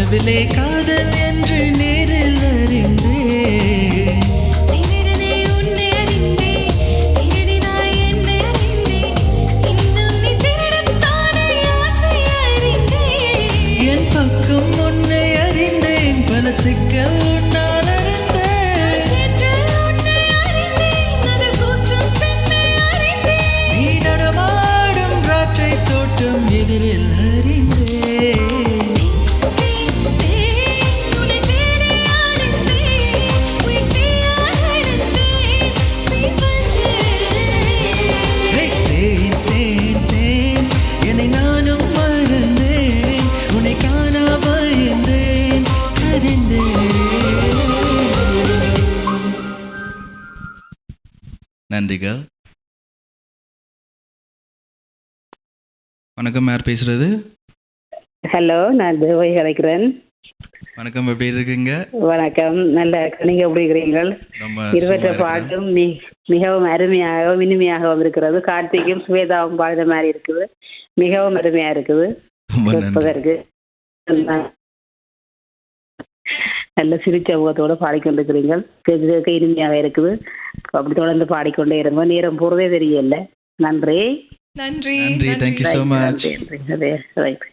கனவிலே காதல் என்று நேரில் அறிந்தேன். தேடனே உன்னை அறிந்தேன், தேடினாய் என்னை அறிந்தேன், இன்னும் நீ தேடத்தானே ஆசை அறிந்தேன். என் பக்கம் உன்னை அறிந்தேன், பல சிக்கல் உன்னால் அறிந்தேன். என்று உன்னை அறிந்தேன், அதில் கூற்றும் பெண்ணை அறிந்தேன். நீ நடமாடும் ராற்றை தோட்டம் எதிரில் அறிந்தேன். உன்னை தேடி அடைந்தேன், உயிர் தீயாய் அடைந்தேன், ஹே, தேன் தேன் தேன் என்னை நானும் மறந்தேன், உன்னை காண பயந்தேன், அறிந்தேன். நன்றிகள். வணக்கம், யார் பேசுறது? ஹலோ, நான் தேவை கிடைக்கிறேன். வணக்கம், எப்படி இருக்கீங்க? வணக்கம், நல்ல நீங்க எப்படி இருக்கிறீர்கள்? ரொம்ப இருவற்ற சுகமா பாட்டும் மிகவும் அருமையாகவும் இனிமையாகவும் இருக்கிறது. கார்த்திக்கும் சுவேதாவும் பாடுற மாதிரி இருக்குது. மிகவும் அருமையா இருக்குது ரொம்ப நன்றி. கேட்பதற்கு. நல்ல சிரிச்ச முகத்தோட பாடிக்கொண்டிருக்கிறீர்கள். கேட்க இனிமையாக இருக்குது. அப்படி தொடர்ந்து பாடிக்கொண்டே இருங்க. நேரம் போறதே தெரியல. நன்றி. நன்றி. நன்றி, thank you so much. அதே ரைட்.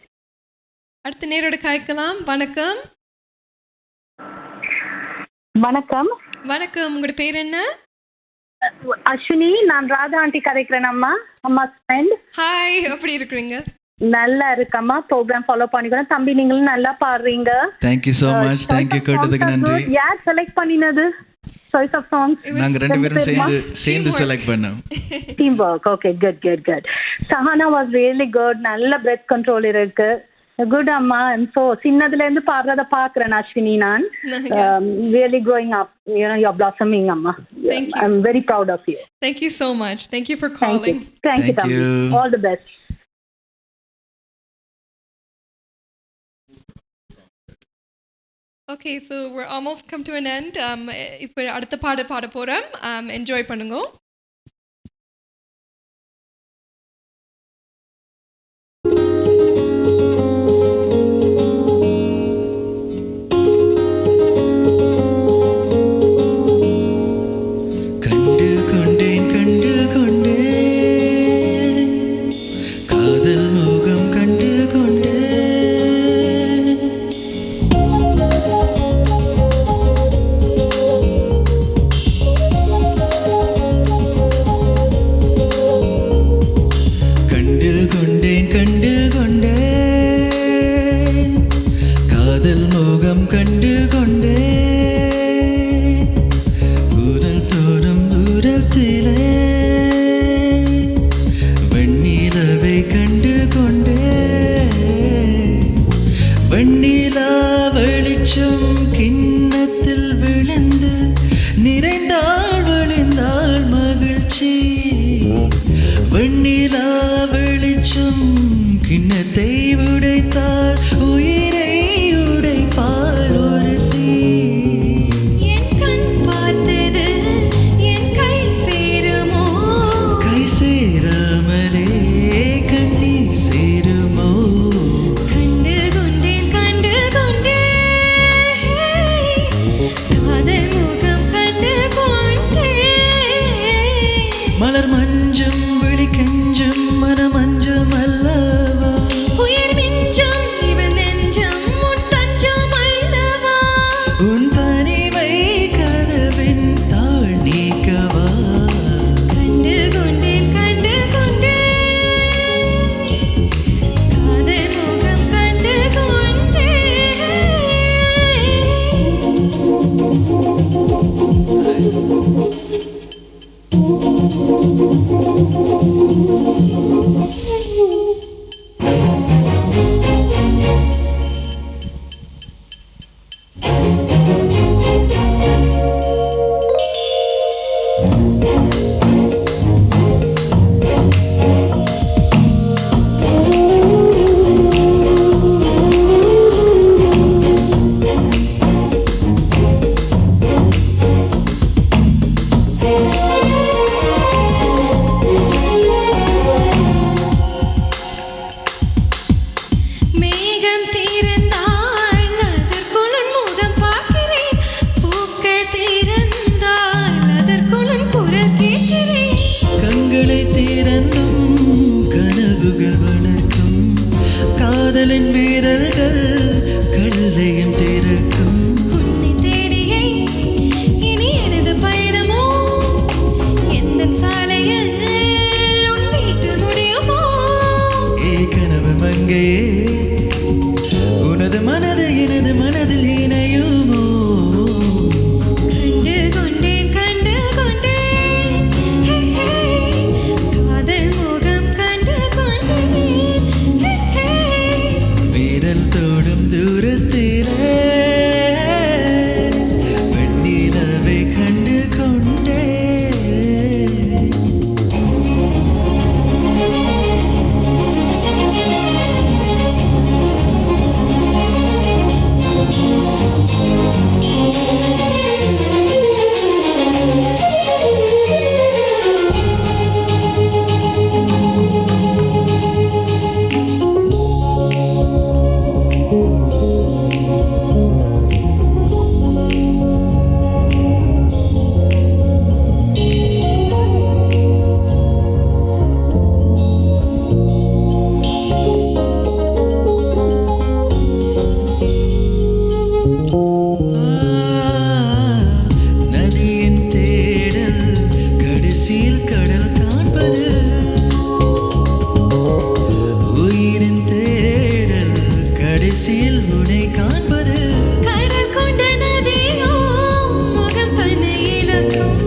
அடுத்த நேரோட காய்க்கலாம். வணக்கம். வணக்கம். வணக்கம், உங்களோட பேர் என்ன? அஸ்வினி, நான் ராதா ஆண்டி கதைக்கிறேன். அம்மா ஃப்ரெண்ட். ஹாய், எப்படி இருக்கிறீங்க? நல்லா இருக்கம்மா. ப்ரோக்ராம் ஃபாலோ பண்ணிக்கிறேன். தம்பி, நீங்களும் நல்லா பாடுறீங்க. Thank you so much. Thank you, கேட்டதுக்கு நன்றி. யார் செலக்ட் பண்ணினது சாய்ஸ் ஆஃப் சாங்ஸ்? நாங்க ரெண்டு பேரும் சேர்ந்து செலக்ட் பண்ணோம். Team work. Okay, good. Sahana was really good. நல்ல பிரெத் கண்ட்ரோல் இருக்கு. குட் அம்மா. ஸோ சின்னதுல இருந்து பாடுறத பாக்குறேன் அஸ்வினி. நான் really growing up, you know, you are blossoming அம்மா. I am very proud of you. Thank you so much. Thank you for calling. Thank you தம்பி. All the best. Okay, so we're almost come to an end. இப்போ அடுத்த பாட போறோம். Enjoy பண்ணுங்க. கண்டு கொண்டேன் காதல் முகம் கண்டு கொண்டேன். கண்டு கொண்டேன் காதல் முகம் கண்டு கொண்டேன். ஊரல் தோறும் தூரத்திலே வெண்ணிலவை கண்டு கொண்டேன். வெண்ணிலா வெளிச்சம் கிண்ணத்தில் விழுந்து நிறைந்தாள் வழிந்தாள் மகிழ்ச்சி. வெண்ணிலா வெளிச்சம் கிண்ணத்தை உடைத்தாள், உயிரை உடைப்பாள் ஒருத்தி. என் கண் பார்த்தது என் கை சேருமோ? கை சேராமலே கண்ணீர் சேருமோ? கண்டு கொண்டேன் நதியின் தேடல் கடைசியில் கடல் காண்பது உயிரின் தேடல் கடைசியில் உனை காண்பது கடல் கொண்ட நதியோ முகம் தன்னை இழக்கும்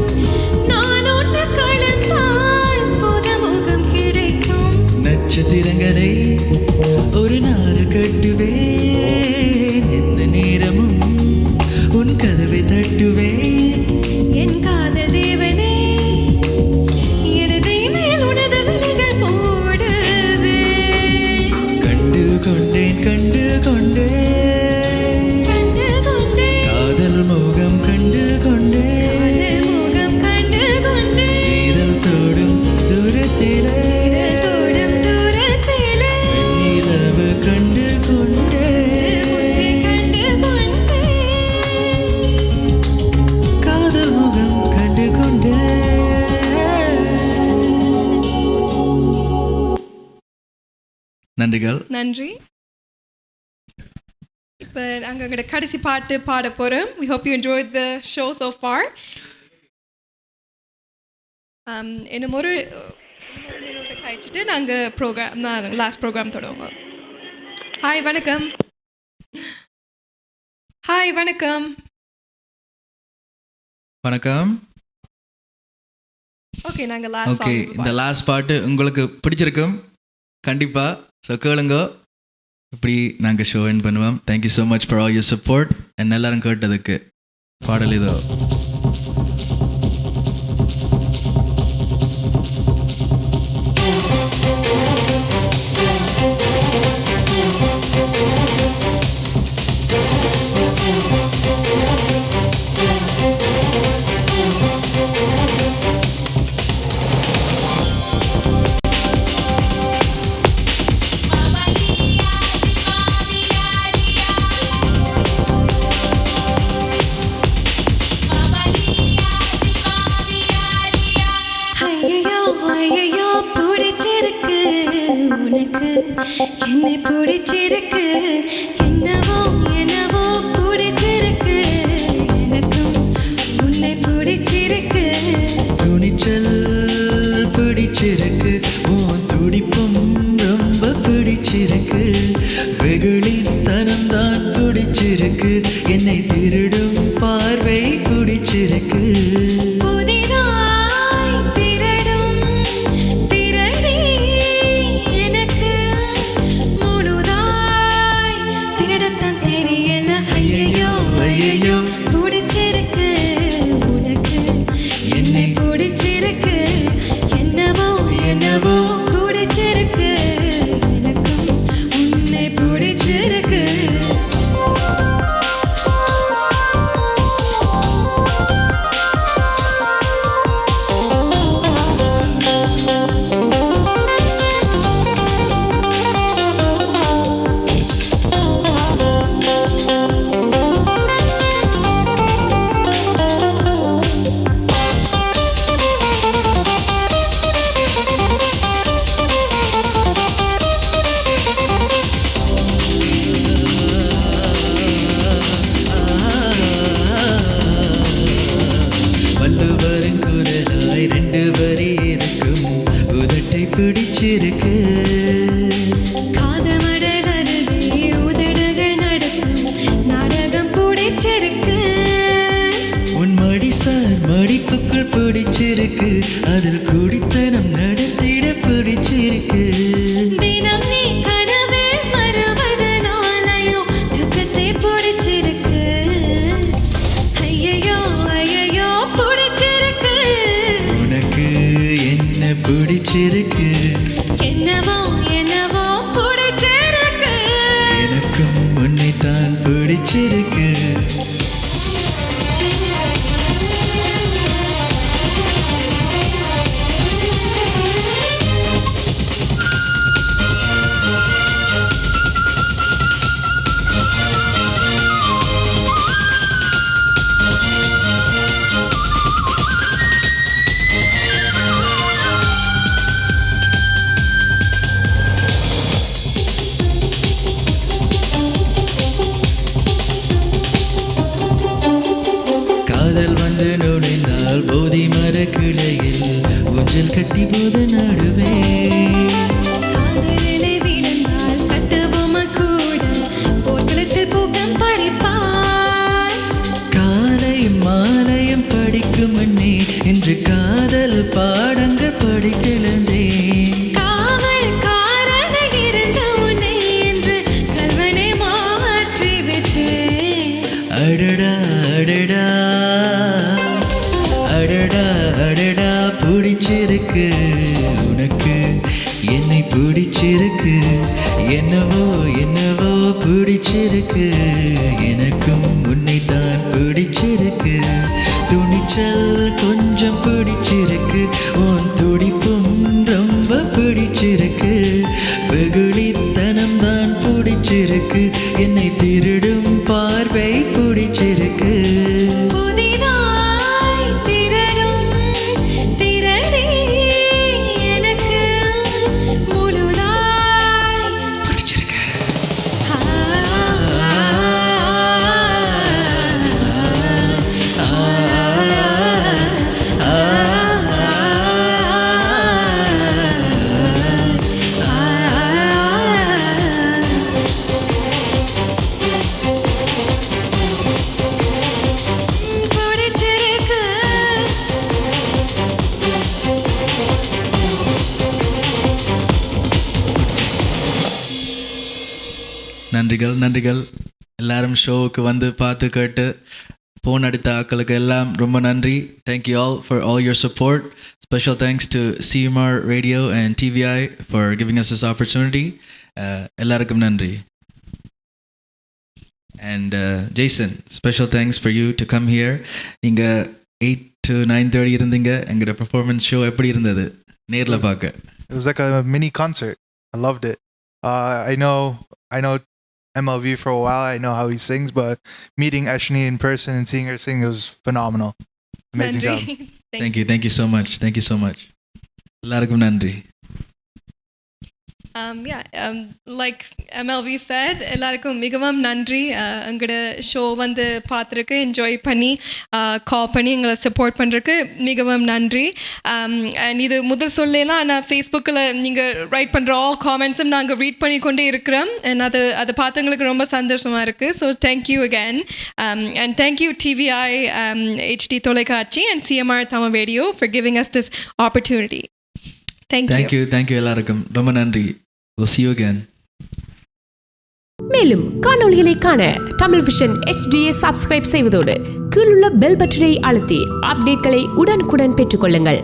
நான் ஒன்று கலந்தால் புது முகம் கிடைக்கும் நட்சத்திரங்களை ஒரு நாள் கட்டுவேன் எந்த நேரமும் உன் கதவை தட்டுவேன் என் காதல் தேவனே எனதை மேல் உனது விழிகள் போடுவே கண்டு கொண்டேன் காதல் முகம் கண்டு கொண்டேன் வீரல் தோடும் தூரத்திலே வெண்ணிலவு கண்டு கொண்டேன் காதல் முகம் கண்டு கொண்டேன் நன்றிகள். நன்றி. இப்போ நாங்கள் எங்களோட கடைசி பாட்டு பாட போகிறோம். We hope you enjoyed the show so far. இன்னும் ஒரு நிமிடம் கழிச்சிட்டு நாங்கள் லாஸ்ட் ப்ரோக்ராம் தொடங்குவோம். ஹாய் வணக்கம். ஹாய் வணக்கம். வணக்கம். ஓகே நாங்கள் லாஸ்ட் ஓகே, இந்த லாஸ்ட் பாட்டு உங்களுக்கு பிடிச்சிருக்கும் கண்டிப்பாக. ஸோ கேளுங்க. இப்படி நாங்கள் ஷோ என் பண்ணுவோம். Thank you so much for all your support. என்ன எல்லாரும் கேட்டதுக்கு பாடல் இதோ. ஐயையோ ஐயையோ பிடிச்சிருக்கு உனக்கு என்னை பிடிச்சிருக்கு என்னவோ என்னவோ பிடிச்சிருக்கு எனக்கும் உன்னை பிடிச்சிருக்கு துணிச்சல் பிடிச்சிருக்கு உன் துடிப்பும் ரொம்ப பிடிச்சிருக்கு வெகுளித்தனம் தான் பிடிச்சிருக்கு என்னை திருடும் பார்வை பிடிச்சிருக்கு புதிதாய் திரடும் திரடி எனக்கு முழுதாய் திருடத்தான் தெரியல ஐயையோ ஐயையோ பிடிச்சிருக்கு உனக்கு என்னை பிடிச்சிருக்கு என்னவோ என்னவோ பிடிச்சிருக்கு எனக்கும் உன்னை பிடிச்சிருக்கு வள்ளுவரின் குரலாய் ரெண்டு வரி இருக்கும் உதட்டை பிடிச்சிருக்கு காதமடல் அருகே உதடுகள் நடக்கும் நாடகம் பிடிச்சிருக்கு உன் மடிசார் மடிப்புக்குள் பிடிச்சிருக்கு அதில் குடித்தனம் நடத்திட பிடிச்சிருக்கு தினம் நீ கனவில் வருவதனாலயோ துக்கத்தை பிடிச்சிருக்கு ஐயையோ ஐயையோ பிடிச்சிருக்கு உனக்கு என்ன பிடிச்சிருக்கு என்னவோ என்னவோ பிடிச்சிருக்கு எனக்கும் உன்னைத்தான் பிடிச்சிருக்கு அடடா அடடா அடடா அடடா பிடிச்சிருக்கு உனக்கு என்னை பிடிச்சிருக்கு என்னவோ என்னவோ பிடிச்சிருக்கு எனக்கும் உன்னை தான் பிடிச்சிருக்கு துணிச்சல் கொஞ்சம் பிடிச்சிருக்கு உன் துடிப்பும் ரொம்ப பிடிச்சிருக்கு வெகுளித்தனம் தான் பிடிச்சிருக்கு என்னை திருடும் பார்வை பிடிச்சிருக்கு புதிதாய் திரடும் திரடி எனக்கு முழுதாய் பிடிச்சிருக்கு பிடிச்சிருக்கு நன்றிகள் நன்றிகள் எல்லாரும் ஷோவுக்கு வந்து பார்த்து கேட்டு ஃபோன் அடித்த ஆக்களுக்கு எல்லாம் ரொம்ப நன்றி. Thank you all for all your support. Special thanks to CMR radio and TVI for giving us this opportunity. எல்லாருக்கும் நன்றி. And Jaison, special thanks for you to come here. நீங்கள் 8 to 9:30 இருந்தீங்க. எங்களோட பெர்ஃபார்மன்ஸ் ஷோ எப்படி இருந்தது நேரில் பார்க்க? It was like a mini concert. I loved it. I know MLV for a while. I know how he sings, but meeting Ashni in person and seeing her sing, it was phenomenal. Amazing job. Thank you so much. எல்லாருக்கும் நன்றி. Like MLV said, எல்லாருக்கும் மிகவும் நன்றி. எங்களோட show வந்து பார்த்துருக்கு, enjoy பண்ணி கால் பண்ணி எங்களை சப்போர்ட் பண்ணுறதுக்கு மிகவும் நன்றி. அண்ட் இது முதல் சொல்லலாம், நான் ஃபேஸ்புக்கில் நீங்கள் ரைட் பண்ணுற ஆல் காமெண்ட்ஸும் நாங்கள் ரீட் பண்ணி கொண்டே இருக்கிறோம். அண்ட் அதை பார்த்து எங்களுக்கு ரொம்ப சந்தோஷமாக இருக்குது. So thank you again. And thank you TVI HD தொலைக்காட்சி and CMR Tamil radio for giving us this opportunity. Thank you எல்லாருக்கும் ரொம்ப நன்றி. We'll see you again. மேலும் காணொளிகளை காண தமிழ் விஷன் HDயை சப்ஸ்கிரைப் செய்வதோடு கீழுள்ள பெல் பட்டனை அழுத்தி அப்டேட்களை உடனுக்குடன் பெற்றுக்கொள்ளுங்கள்.